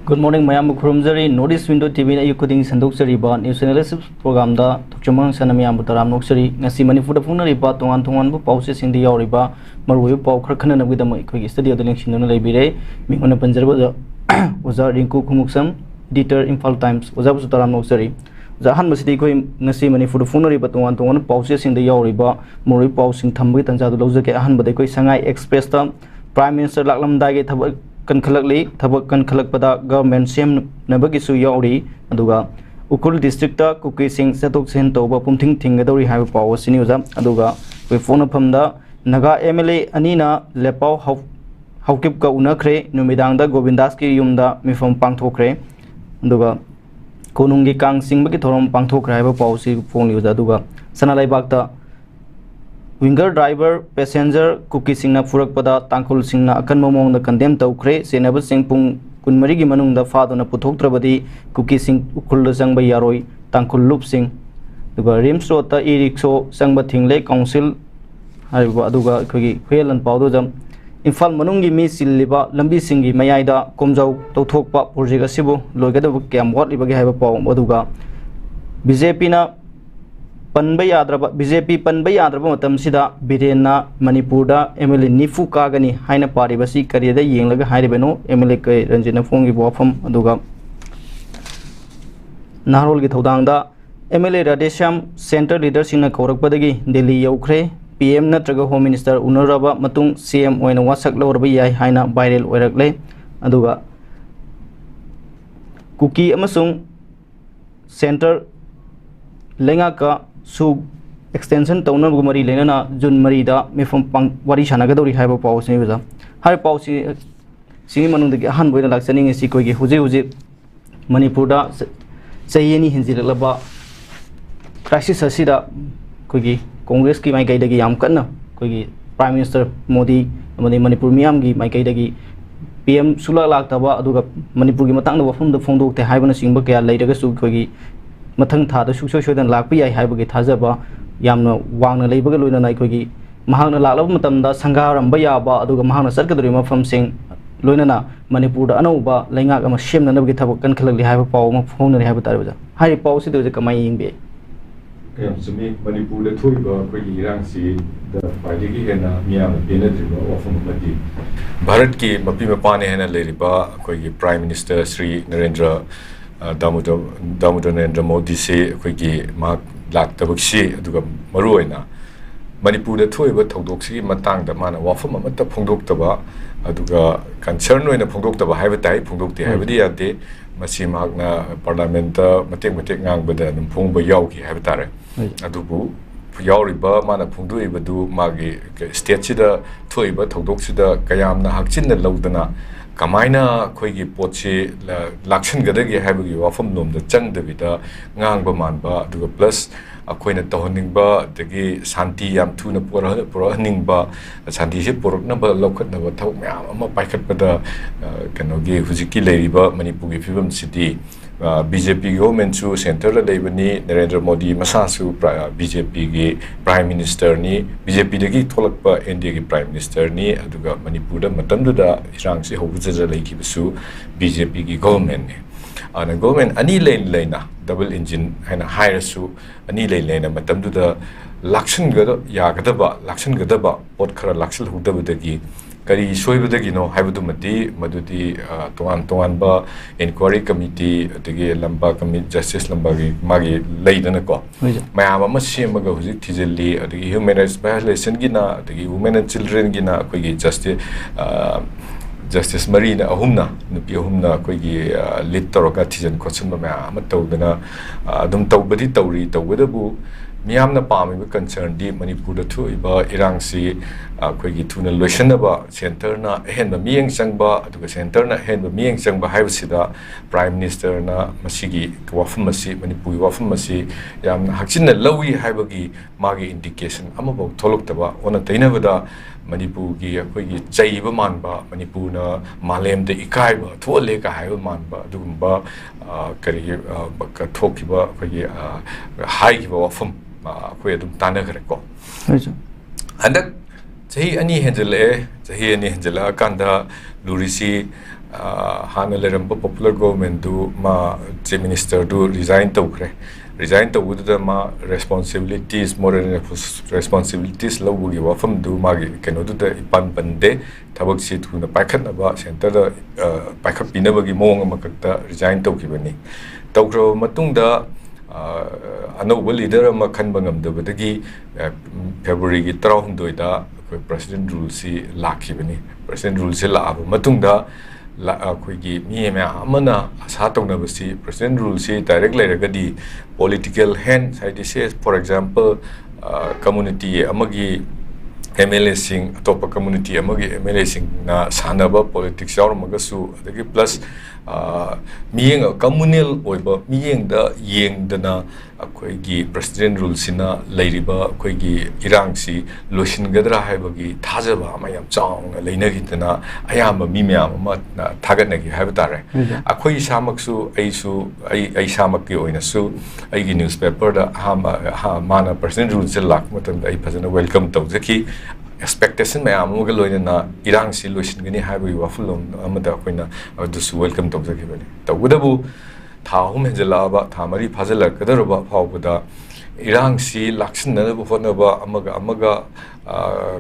Good morning, Mayam Kurumzari, Notice Window TV, Yukuting Sandoksari, News Analysis Program, the Tumang Sanamiam Butaram Noksari, Nasi Manifu, the Funari, Tuan, Pauses in the Yoriba, Maru, Paukerkan with the quick study of the election on Labire, Mingona Panjaba was our RINKU KHUMUKCHAM, Editor IMPHAL Times, was also Taram Noksari. The Han Masidi Nasi Manifu, the Funari, Tuan, Pauses in the Yoriba, Mori Paus in Tambit and Zadozaka Han, but the Sangai Express, Prime Minister Laklam Dagate. Concurrently, Tabak Concurrent government Sem Nabagisu Yori, Aduga, Ukul district, Cookie Sing, Satok Sento, Punting Tingadori have power sinuza, Aduga, with phone upon the Naga Emily Anina, Lepo, Haukipka Unakre, Numidanga, Govindaski Yumda, Mifum Pangtokre, Aduga, Konungi Kang Sing Bakitorum Pangtokre have a policy phone user, Aduga, Sanalai Bakta. Winger driver, passenger, cookie singna furak pada, tangkul singna akan momong the condemned taukre, senable sing pung kunmarigi manung the father na putok trabadi, cookie sing ukul sang by yaroi, tangkul loop sing. The rims rota irixo sang bating lake council, Aduga, Quail and Powdodam. IMPHAL manungi mi siliba, lambi singi, mayaida, komjau, totokpa, porjiga sibu, logada cam what if I have a poem, Aduga. BJP Panbay Adraba, BJP Panbay Adraba, Tamsida, Birena, Manipurda, Emily Nifu Kagani, Haina Party, Basi, Karia, Yinglaga, Haidebeno, Emily Ranjina Fongi Wafam, Aduga Narol Gitodanga, Emily Radesham, Center leaders in a Korakpadagi, Delhi Yokre, PM Natraga Home Minister Unaraba, Matung, CM, when Wasak Lorbi, Haina, Birel, Werakle, Aduga Cookie Amasung Center Lengaka. So extension toner Gumari Lena, Jun Marida, me from Warishanagadi have a pause in user. High pause Simon the Han with like sending a sequel, Huzi, Manipurda, say any Hinzilaba crisis Asida, Kugi, Congress, my Gaidagi Yamkana, Kugi, Prime Minister Modi, Manipur Miamgi, my Gaidagi, PM Sula Laktaba, Aduga, Manipur Matanga from the Fondo, the Hibana Simbaka later to Kugi. Matang Tata Suksho and Lapi, I have a Tazaba, Yamna, Wang, Labor, Luna Naikogi, Mahana Lala Matamda, Sangar and Bayaba, Aduga Mahana Sakadrima from Sing Lunana, Manipur, Anoba, Lenga, and Shim and Navigata can clearly have a power of phone and habitat. High policy to the Kamai Bay. To me, Manipur, the Tuiba, Ransi, the Padiki and Miam, Benediva, or from Mati. Bharatki, Mapima Pani and a Ladiba, Prime Minister Sri Narendra. Damodar Narendra Modi se akhoi mak laktabakshi aduga maruoina Manipur da thoiba thogdoksi matangda mana wafam amata phongdoktaba aduga concern oina phongdoktaba haiba tai phongdokti haibadi yate masi makna parliament da matek ngangbada dum phongba yauki haiba tare adubu yauriba mana phongdoiba du magi state sida thoiba thogdoksida kayamna hakchinna lawdana Kamaina Kogi Pochi Lakshan Gadagi Habagi Wafam Num the Chang Davida Ngang Bamanba do plus a Queen Tohningba, the gay Santi Yam Tuna Pura Santi Shipur number local never told me I'm a packet but Kanogi Fuziki Ladiba, Manipugi Film City. BJP government to central Labani, Narendra Modi, Masasu, BJP Prime Minister ni, BJP degi tolakpa NDA Prime Minister ni, aduga Manipurda matamduda irangsi hobuzaza leki basu BJP government ni. Ana government ani lane double engine haina hire su ani lane matamduda lakshan gada yagadaba lakshan gadaba pot khara lakshal hudabudagi Kari soibadagi no haibudumati madudi tuan ba inquiry committee tege lamba committee justice lamba gi magi leidana ko mayam ama semaga huji thijeli adigi human rights violation gina adigi women and children gina koi gi justice marina ahumna nupi ahumna koi gi lead toroga thijan question ba mayam tawdana adum tawbadi tawri tawdabu Miamna Pami concerned the Manipur the two Irangsi, Quigi Tuna Lushanaba, Centerna, Henba Miang Sangba, to the Centerna, Henba Miang Sangba Havsida, Prime Minister Na Masigi, Wafamasi, Manipur Wafamasi, Yam Haksina Lowy Habagi, Magi indication, Amabo Toloktaba, on a Tainavada, Manipugi, Quigi Jaiba Manba, Manipuna, Malem de Ikaiba, Tualeka Hilemanba, Dumba, Kari Tokiba, High Wafam. Kwe dum tana kareko. Anda Sahi ani henjala kanda lurisi hana leramba popular government du ma chief minister du resign tawkre resign tawuda ma responsibilities moral responsibilities lawugi wafam du magi keno du da ipan pande thabak si thuna paikhat na ba center da paikhat pinabagi mong amakta resign tawkibani tawkro matungda anauba leader ama khanba ngamdabadagi February gi 12 da president rule si lakhibani president rule si laaba matungda akhoi mi amana asa tawnabasi president rule si direct lairagadi political hand side says for example community amagi MLA sing atopa community amagi MLA sing na sanaba politics yaur magasu adagi plus miyeng communal oiba miyeng da yeng dana akhoi gi president rule sina lairiba akhoi gi irang si losin gadra haibagi thajaba ama yam chaung leinagi dana ayamba mi myam ama thagatnagi haibtare akhoi samaksu ai samakki oina su ai gi newspaper da ha mana president rule se lak matam ai phajana welcome tawjaki expectation mayam amuga loina irang si losin gani haibai wafulom amada koina adusu welcome tawjaki tawudabu thahum henjalaba thamari phajala kadarba phawbuda irang si laksin na bu honaba amaga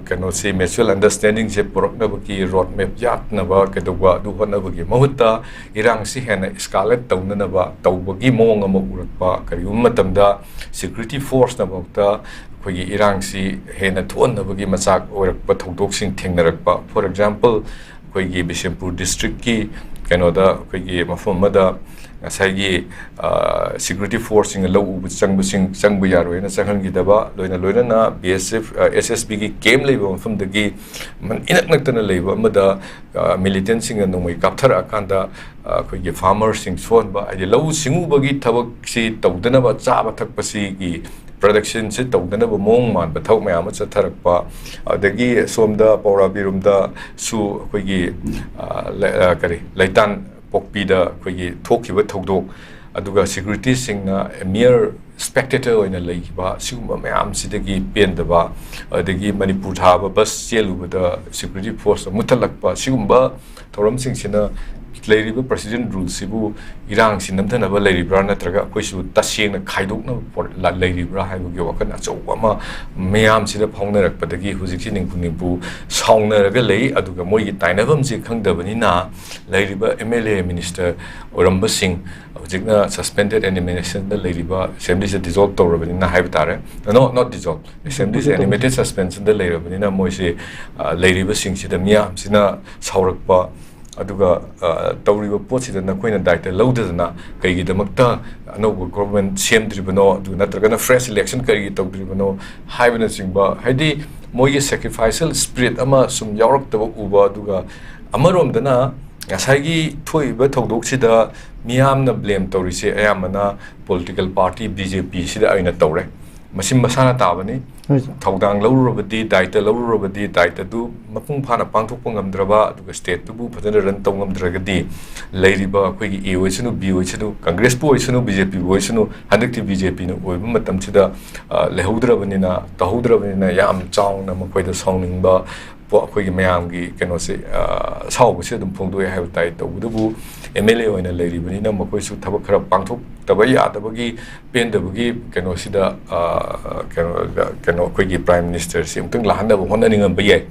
kano si mutual understanding je porokna baki road map yat na ba kedwa du honaba gi mahutta irang si hena escalate tawna na ba tawbagi mong ama urakpa karium matamda security force na bauta khoi irang si hena thon na bagi machak orakpa thodok sing thengnarakpa for example khoi gi Bishampur district ki kano da khoi gi mafam mada asagi security force in low changbu yaro na changan gi daba loina na BSF SSB gi game level from the gi man inak naktana level mada militant sing no mai kapthar akanda khoi gi farmer sing phone ba ai low singu bagi thabak si tawdana ba cha ba thak pasi gi production se tawdana ba mong man ba thau mayam cha tharak pa adagi somda pawra birumda su khoi gi kari laitan pokpida khoi thokiba thodok aduga security singna mere spectator oina leiba siguma mayam sidagi pendaba adagi manipur thaba bus chelubada security force mutalakpa sigumba thoram singsina leiriba president rule sibu irang sinamthanaba leiribra natraga koisu tasengna khaidokna leiribra haibugi wakan achowama mayam sida phongnarakpadagi hujiksi ningpu saungnaraga lei aduga moi tainabam si khangdabani na leiriba MLA minister oramba sing hujikna suspended animation da leiriba assembly se dissolve torabani na haibtare no not dissolve assembly se animated suspension da leirabani na moi se leiriba sing sida miyam sina saurakpa aduga tawriba potsida na koina daita lawdana kaigi damakta anoba government semdribano adu natragana fresh election kaigi tawdribano haibana singba haidi moyi sacrificial spirit ama sum yawraktaba uba aduga amaromdana ngasagi thoiba thodoksida miyamna blame tawrise ayamana political party BJP sida aina tawre masim masana tabani thaudang lawrubadi daita lawrubadi daita du mapung phana pangthokpa ngamdraba aduga state bu phadana ran tawngamdragadi leiriba akhoi gi oisunu b oisunu congress bu oisunu BJP bu oisunu handakti BJP nu oiba matam chida lehaudrabanina tahaudrabanina yam chaungna makhoida sauningba akhoi gi mayam gi keno se saubse dum phongdoi haiba tai tawudabu MLA oina leiribanina makhoisu thabak khara pangthok tabai adabagi pendabagi keno sida keno akhoi prime minister si umtang lahanda bu honna ningam bayai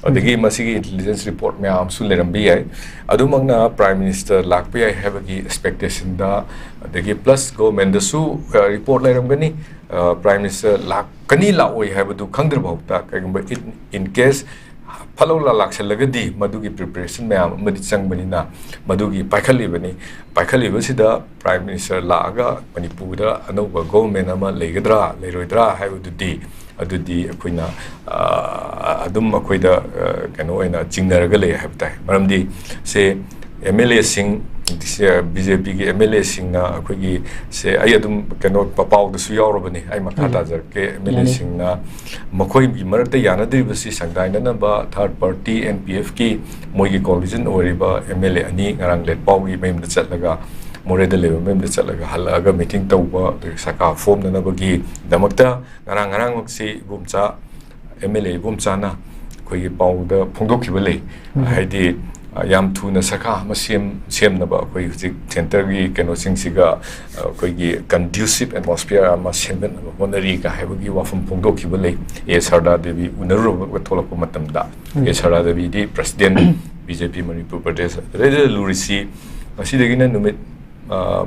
adagi masigi intelligence report me am su leram bayai adumangna prime minister lakpa yai habagi expectation da adagi plus government da su report leram gani prime minister lakani la oi habadu khangdra bhauta kagamba in case phalola laksalagadi madugi preparation mayam amadi changbanina madugi paikhali basida prime minister laaga manipura anoba government ama leigadra leiroidra haibududi adudi akoina adum akoida kano oina jingnaraga lei habtai maramdi se MLA sing BJP gi MLA sing na akoigi se ai adum kano papau da su yaurabani ai makhata jar ke MLA sing na makoi gi marakta yanadri basi sangdaina na ba third party NPF ki moi gi coalition oriba MLA ani ngarang let pau gi mem da chatlaga more da level mem da chatlaga halaga meeting tawba saka form na bagi damakta ngarang si bumcha MLA bumcha na khoi gi pau da phongdokhiba lei haidi yam thuna sakha ma sem na ba koi hujik center gi keno singsiga koi gi conducive atmosphere ma semben na honari ka haibagi wafum pongdo ki bale e sarda devi unaru ba tholak matam da e sarda devi di president BJP manipur pradesh rede lurisi asidagina numit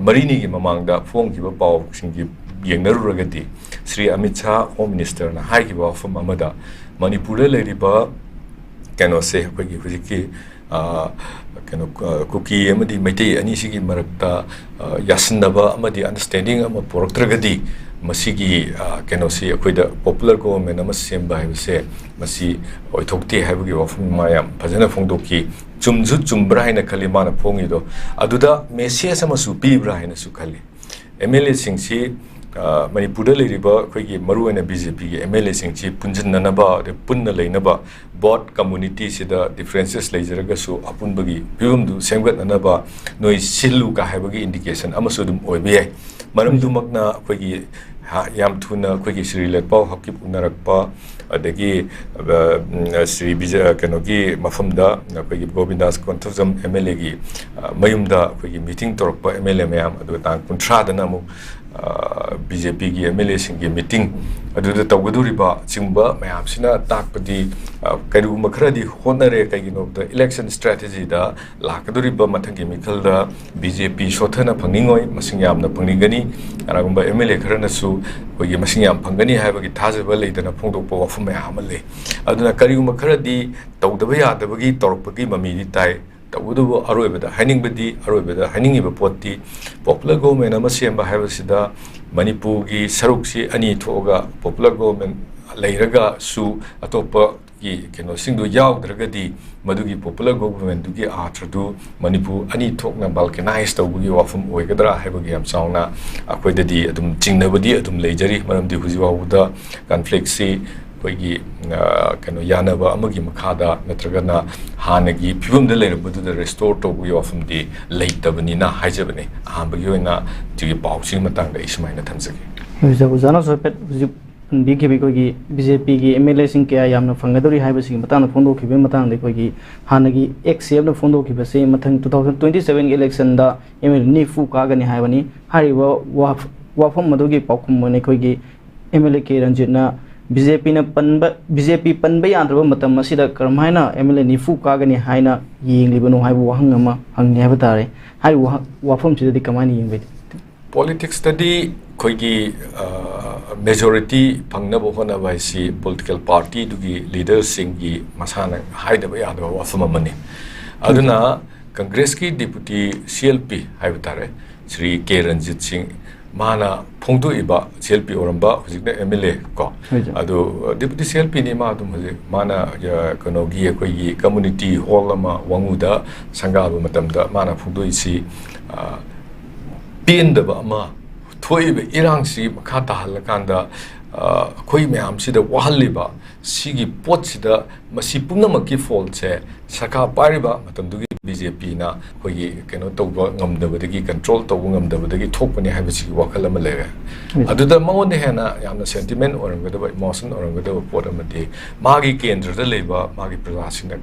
marini gi mamang da phong ki ba paw singi yengnaru ragati Sri Amit Shah Home Minister na hai ki ba wafum amada manipur le ri ba keno se koi gi hujiki kano cookie amadi maitei ani sigi marakta yasinaba amadi understanding ama poroktragadi masigi kano si akoida popular government ama semba haibase masi oithokte haibagi wafum mayam phajana phongdoki chumju chumbra haina khali mana phongido aduda message ama su pibra haina su khali MLA singsi manipur le riba khoi maru ena BJP gi MLA singchi punjannaba de punna leinaba board community sida differences leijaraga su apunbagi pibumdu semgat nanaba noi silu ka haibagi indication amasu dum oibe maram dumakna khoi yam thuna khoi Sri Letpau hakip unarakpa adagi Sri Bija kanogi mafamda khoi Govindas Konthazam MLA gi mayumda khoi meeting torokpa MLA mayam adu tang kunthra dana mu BJP gi MLA singi meeting aduda tawgaduriba chingba mayam sina takpadi kairu makradi honare kaigino the election strategy da lakaduriba mathangi mikal da BJP shothana phangingoi masingyam na phangnigani aragumba MLA kharana su kogi masingyam phangani haibagi thajaba leidana phongdokpa wafum mayam le aduna kairu makradi tawdaba yadabagi torokpagi mamidi tai tawudu aroibada haningbadi aroibada haningiba poti popular government ama semba haibasida manipur gi saruksi ani thoga popular government leiraga su atopa gi keno singdu yaudragadi madugi popular government dugi atradu manipur ani thokna balkanize tawbugi wafum oigadra haibagi am sauna akoidadi adum chingnabadi adum leijari maramdi hujiwauda conflict si koigi kano yanaba amagi makhada natragana hanagi phibumda leirabadu da restore tawbugi wafum di leitabani na haijabani ahambagi oina tigi pawsi matang da ismaina thamsagi Uzana sopet BKB kogi BJP gi MLA sing kya yamna fangadori haiba sing matang fondo khibe matang de kogi hanagi XCF na fondo khibe se mathang 2027 election da MLA ni fu ka gani haibani hariba wafam madogi paukhum mone kogi MLA ke ranjit na BJP na BJP panba yandraba matam masida karmaina MLA ni fu ka gani haina yinglibano haibu wahang ama hangni haiba tare hai wafam sidadi kamani yingbe politics study koigi majority pangnabo hona baisi political party dugi leaders singi masana haidaba yadaba wafama mani aduna congress ki deputy CLP haibutare Sri K Ranjit Singh mana phongdu iba CLP oramba hujikna MLA ko adu deputy CLP ni ma dum hujik mana kono gi koigi community hall ama wanguda sangabu matamda mana phongdu isi pendaba ama thoibe irangsi makha tahalakanda khoi mayam sida wahaliba sigi pot sida masi pumnamakki fault se saka pariba matamdugi BJP na khoi keno tawba ngamdabadagi control tawba ngamdabadagi thokpani haibasi wakal ama lere aduda maone hena yamna sentiment orangadaba emotion orangadaba pot amati magi kendra da leba magi prajasina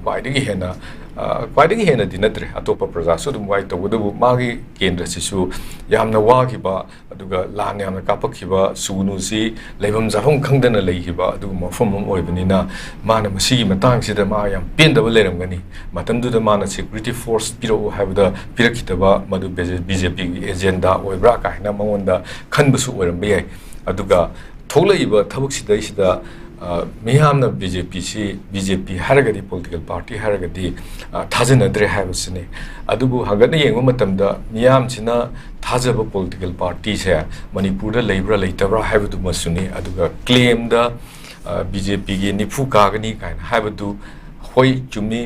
kwaidagi hena dinatre atopa prajasu dum wai tawdubu magi kendra sisu yamna wagiba aduga lan yamna kapakhiba sunu si leibam jahong khangdana leihiba aduga mafam oibanina mana masigi matang sida ma yam pendaba leramgani matamduda mana security force piro habda pirakitaba madu BJP agenda oibra ka hina mangonda khanbusu oirambe aduga tholaiba thabuk sida miyamna BJP haragadi political party haragadi thajanadre habasine adubu hagana yengba matamda miyam china thajaba political party se manipur da leibra leitabra habadu masuni aduga claim da BJP gi nifu kagani kain habadu hoi chumi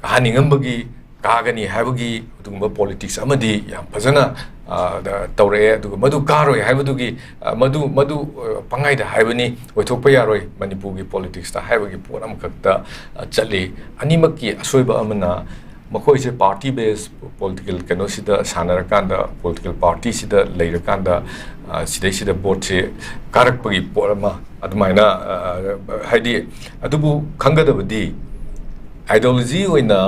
haningambagi kagani habagi adugumba politics amadi yam phajana tawre aduga madu karoi habadugi madu pangai da habani oithokpa yaroi manipur gi politics ta habagi poram kakta chali animakki asoiba amana makoi se party based political kano sida sanarakanda political party sida leirakanda sida board se karakpagi porama adumaina haidi adubu khangadabadi ideology oina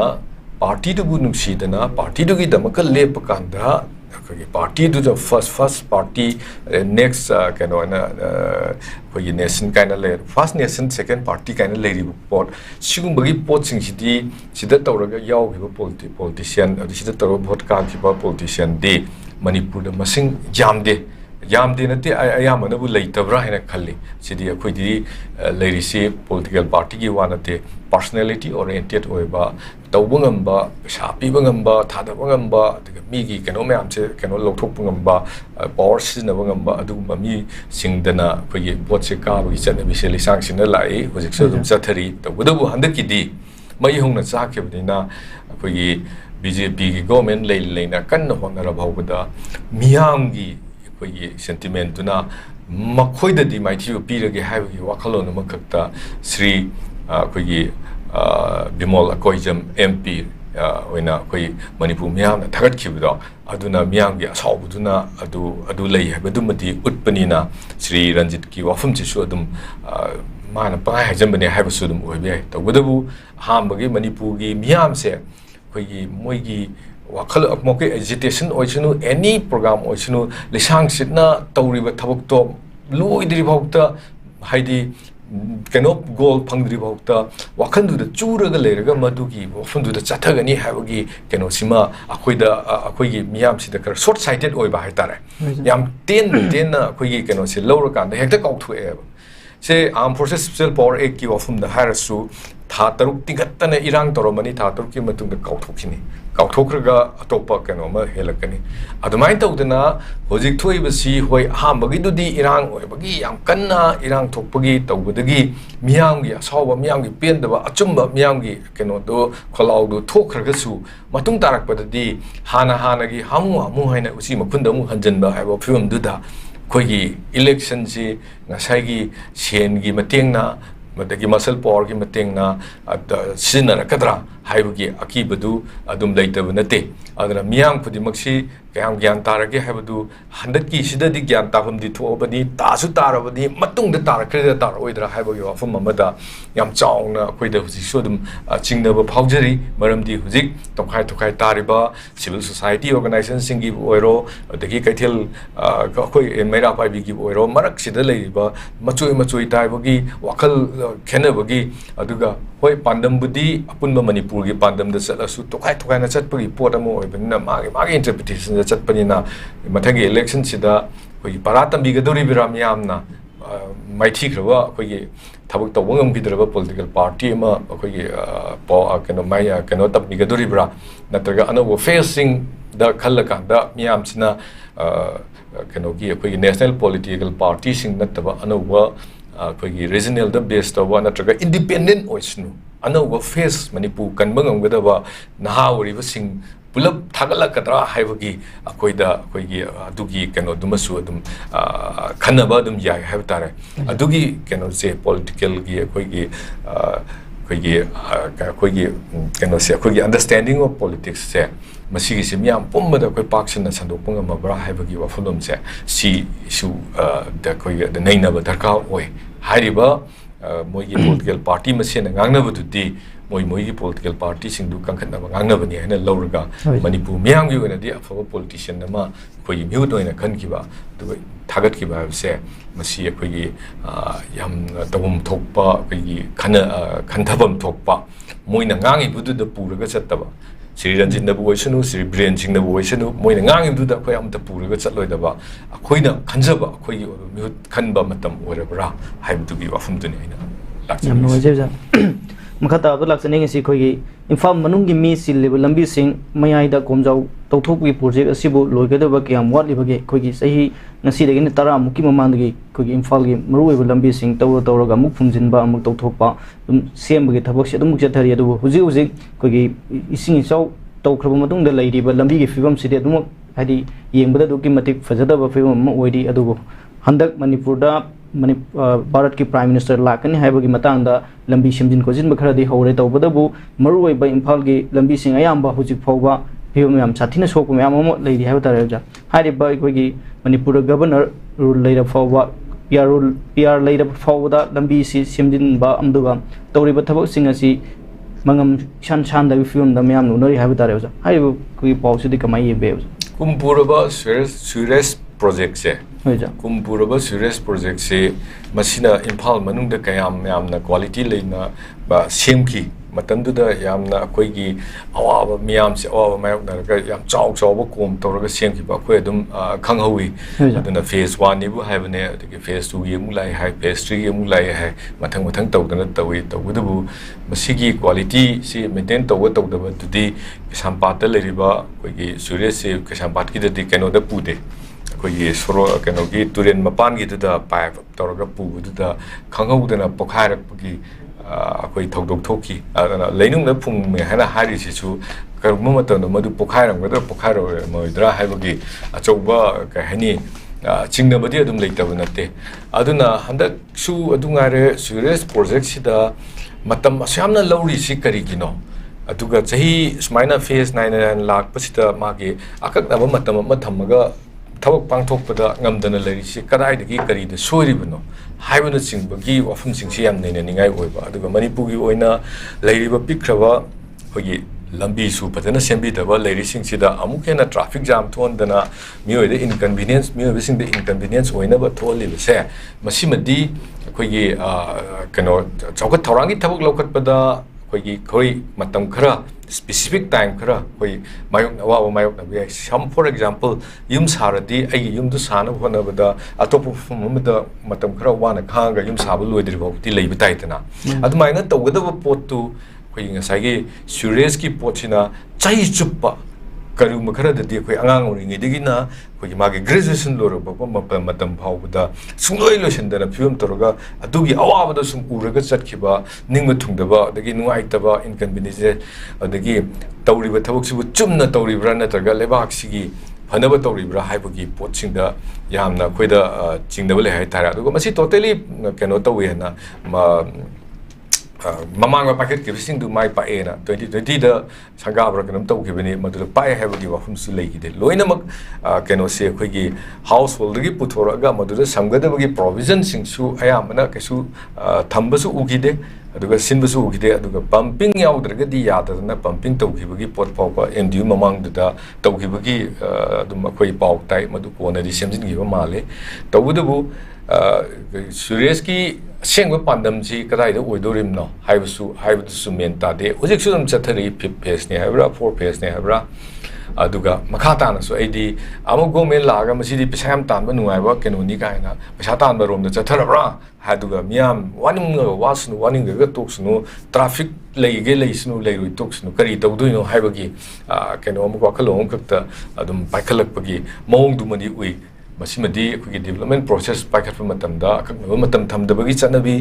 party to bu nungsidana party to gi damaka lep kanda party to the first party next kano na nation kind of layer first nation second party kind of lady report sigum bagi pot sing sidi sida tawraga yaw hiba politician sida tawra vote ka hiba politician de manipur da masing jamde nate ayamana bu leitabra hena khalli sidi akhoi di leirisi political party gi wanate personality oriented oiba tawbungamba shapi bangamba thada bangamba migi keno me amche keno lothok bangamba power sina bangamba adu mi singdana khoi vote se ka bi chana bi se lisang sina lai hojik so dum chathari tawbudu handaki di mai hongna chakhebnina khoi BJP gi government leina kanna honara bhawda miyam gi sentiment na makhoida di maithi pirage haibi wakhalon makakta Sri khoi Bimol Akoijam MP oina khoi Manipur miyam na thagat khibdo aduna miyam gi asawbuduna adu lei habadumati utpanina Sri Ranjit ki wafam chi su adum mana pai hajambane haibasu dum oibe tawdabu hambagi Manipur gi miyam se khoi moigi wakal moke agitation oisunu any program oisunu lisang sitna tawriba thabak to loidri bhawta haidi keno goal phangdri bhawta wakhandu da churaga leraga madugi wafandu da chathagani habagi keno sima akhoi miyam sida kar short sighted oiba haitare yam ten na akhoi keno se lawra kan da hekta kauthu e se armed forces special power act ki wafum da harasu tha taruk tingattana irang toromani tha taruk ki matung da kauthokini kauthokraga atopa keno ma helakani adumai tawdana hojik thoibasi hoi hambagi dudi irang oibagi yam kanna irang thokpagi tawbadagi miyamgi asawa miyamgi pendaba achumba miyamgi keno do kholau do thokraga su matung tarakpadadi hana gi hamu haina usi makunda mu hanjanba haiba film duda khoi election si ngasai gi sen gi matengna madagi muscle power gi matengna sinara kadra haibagi akibadu adum leitab nate adana miyam khudimaksi kayam gyan tarage haibadu handak ki sidadi gyan tabam di thobani tasu tarabani matung da tarakre tar oidra haibagi wafum amada yam chaungna khoida huji sodum chingnaba phaujari maramdi hujik tokai tariba civil society organization singi oiro adagi kaithel khoi enmaira pai bi gi oiro marak sida leiba machui taibagi wakal khenabagi aduga hoi pandam budi apunba manipur gi pandam da salasu tokai na chatpagi pot amo oibna magi interpretation da chatpanina mathagi election sida hoi paratam bi gadori biram yamna maithi khrawa khoi thabak tawangam gidraba political party ma khoi keno maya keno tap bi gadori bra natraga ano facing da khallaka da miyam sina keno gi khoi national political party sing nataba ano khoi regional da based of one natraga independent oisnu ano face Manipur kanbangam gadaba nahauri sing pulap thagala katra haibagi akoida adugi keno dumasu adum khanaba adum yai haibtare adugi keno se political gi akoigi keno se akoigi understanding of politics se masigi se miyam pummada koi paksina sandopung amabra haibagi wafulum se si issue da koi da nainaba darka oi hariba moigi political party masena ngangnabududi moigi political party singdu kangkhatna ngangnabani haina lawraga Manipur miyamgi oina di afaba politician nama koi miut oina khankiba du thagatkiba se masi koi yam tawum thokpa koi khantabam thokpa moina ngangi budu da puraga chattaba Sri Ranjit na buoisanu Sri Brain Singh na buoisanu moina ngangi budu koi amta puraga chatloidaba akoina khanjaba koi miut khanba matam orabra haibdugi wafumduni aina yam nojeja makata abdul laksane ngi khoi imphal manungi mi silliba lambi sing mayai da komjau tawthokwi project asibu loigadaba kyam watlibage khoi gi sahi ngasi degi tara muki mamandagi khoi gi imphal gi maruiba lambi sing tawraga muk phumjinba amuk tawthokpa sembagi thabak se adum chathari adu huji khoi gi ising isau tawkhra madung da leiriba lambi gi fibam side adum hadi yengbada duki matik fajadaba fibam ma oidi adu handak Manipur da Bharat ki Prime Minister lakani haibagi matangda lambi simjin kozin bakharadi hore tawbadabu maruwai ba imphal gi lambi sing ayamba hujik phawba phibam yam chathina sokku yam amo leiri haiba tarja hariba khoi Manipur governor rule leira phawba PR leira phawda lambi si simjin ba amduga tawriba thabak sing asi mangam shan da film da myam no nari habi tare hai kui policy di kamai ye be kumpuraba serious project se hoja kumpuraba serious project se masina imphal manung da kayam yamna quality leina ba semki matamduda yamna akoigi awaba miyam se awaba mayok na yam chaw chaw kom toraga semki ba khoi adum khanghawi aduna phase 1 ni bu haibane adiki phase 2 yemu lai hai phase 3 yemu lai hai mathang mathang tawdana tawi tawudu masigi quality si maintain tawdaba tudi kisampat leriba koigi serious se kisampat ki dadi keno da pude koigi soro keno gi turen mapan gi da pipe toraga pu da khanghaudana pokharak gi akoi thokdok thoki adana leinung na phung me hana hari si chu karma matam madu pokhairang wada pokhairo moidra haibagi achouba ka hani chingna badi adum leitaba natte aduna handak su adungare serious project sida matam asyamna lauri si karigino aduga chahi smaina phase 99 lakh pasita magi akaknaba matam ma thamaga thawak pangthokpada ngamdana leri si kadai dagi kari de soiribano haibana singbagi wafum singsi yam neina ningai oiba aduga manipuri oina leiriba pikraba hogi lambi su patana sembi daba leiri singsida amukena traffic jam thondana miyoide inconvenience miyoide singde inconvenience oina ba tholi se masimadi kogi kano chawkat thorangi thabak lokatpada kogi khoi matam khara specific time khara koi mayok awa mayok na some for example yum saradi ai yum du sana hona bada atop mumda matam khara wana khanga yum sabu loidri bauti leibi taitana adumaina tawgada potu koi ngasai gi serious ki pochina chai chuppa karu makhara dadi koi angang ori digina koi magi graduation loro bapa matam phawda sungloi losindana film toroga adugi awabada sum uraga chatkhiba ningma thungdaba dagi nuaitaba inconvenience adagi tawriba thabaksibu chumna tawribra natraga lebak sigi phanaba tawribra haibagi potsingda yamna khoida chingdaba le hai tara adugo masi totally keno tawi na mamanga packet ki sing du mai pa ena 2020 da sanga bra kanam tau ki bani madu pa hai bagi wa hum su lei gi de loina mak keno se khoi gi household gi puthora ga madu da samgada bagi provision sing su aya mana ke su thamba su ugi de aduga sin su ugi de aduga pumping yaw draga di ya da na pumping tau ki bagi pot pau pa mdu mamang da tau ki bagi dum khoi pau tai madu ko na di semjin gi ba male tau bu serious ki sengwa pandam ji kadai da oidorim no haibu su menta de ojik su dam chathari 5th phase ne habra 4th phase ne habra aduga makhata na so id amu government laga masidi pisam tan ba nuai ba keno ni kai na pisa tan ba rom da chatharabra haduga miam waning wasnu waning ga toksnu traffic leige leisnu leirui toksnu kari tawduino haibagi keno amu ko khalong kakta adum paikhalak pagi mong du mani ui masimadi kugi development process paikhat matamda akakna matam thamdabagi chanabi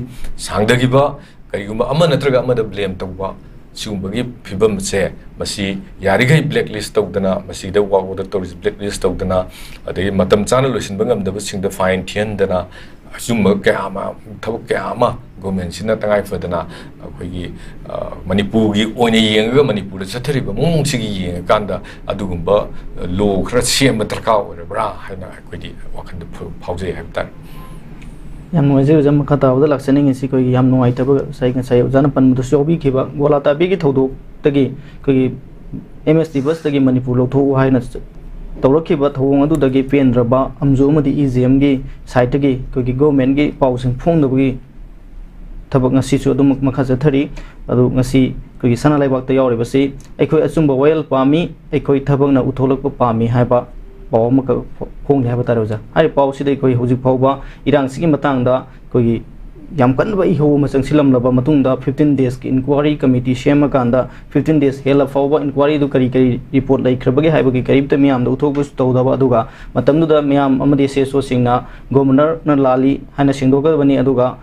sangdagiba kariguma ama natraga ama da blame tawba siumbagi phibam se masi yarigai blacklist tawdana masi da wago da tourist blacklist tawdana adai matam chana loisin bangam da singda fine thian dana asumma kama thawak kama government sina tangai fadana akoigi manipur gi oina yenga manipur da chathariba mong sigi yenga kanda adugumba law khra sem darka orebra haina akoidi wakhand phauje habtar yam noise jam khata da laksening isi koi yam noi tab sai kan sai jana pan mudu sobi khiba gola ta bi gi thodo tagi koi msd bus tagi manipur lo tho haina tawrakhiba thawong adu dagi pendraba amju amadi egm gi site gi koi government gi pausing phongdabagi tabak ngasi chu adum makha jathari adu ngasi koi sana laibak ta yawre basi ekhoi achumba oil pami ekhoi thabak na utholak pami haiba paw maka phong haiba taroja hai paw sidai koi hojik phawba irang sigi matang da koi yam kan ba iho ma changsilam laba matung da 15 days ki inquiry committee shema kanda 15 days hela phawba inquiry du kari kari report lai khrabagi haiba ki karib ta miyam da uthobus tawdaba aduga matam du da miyam amadi seso singna governor na lali haina singdoga bani aduga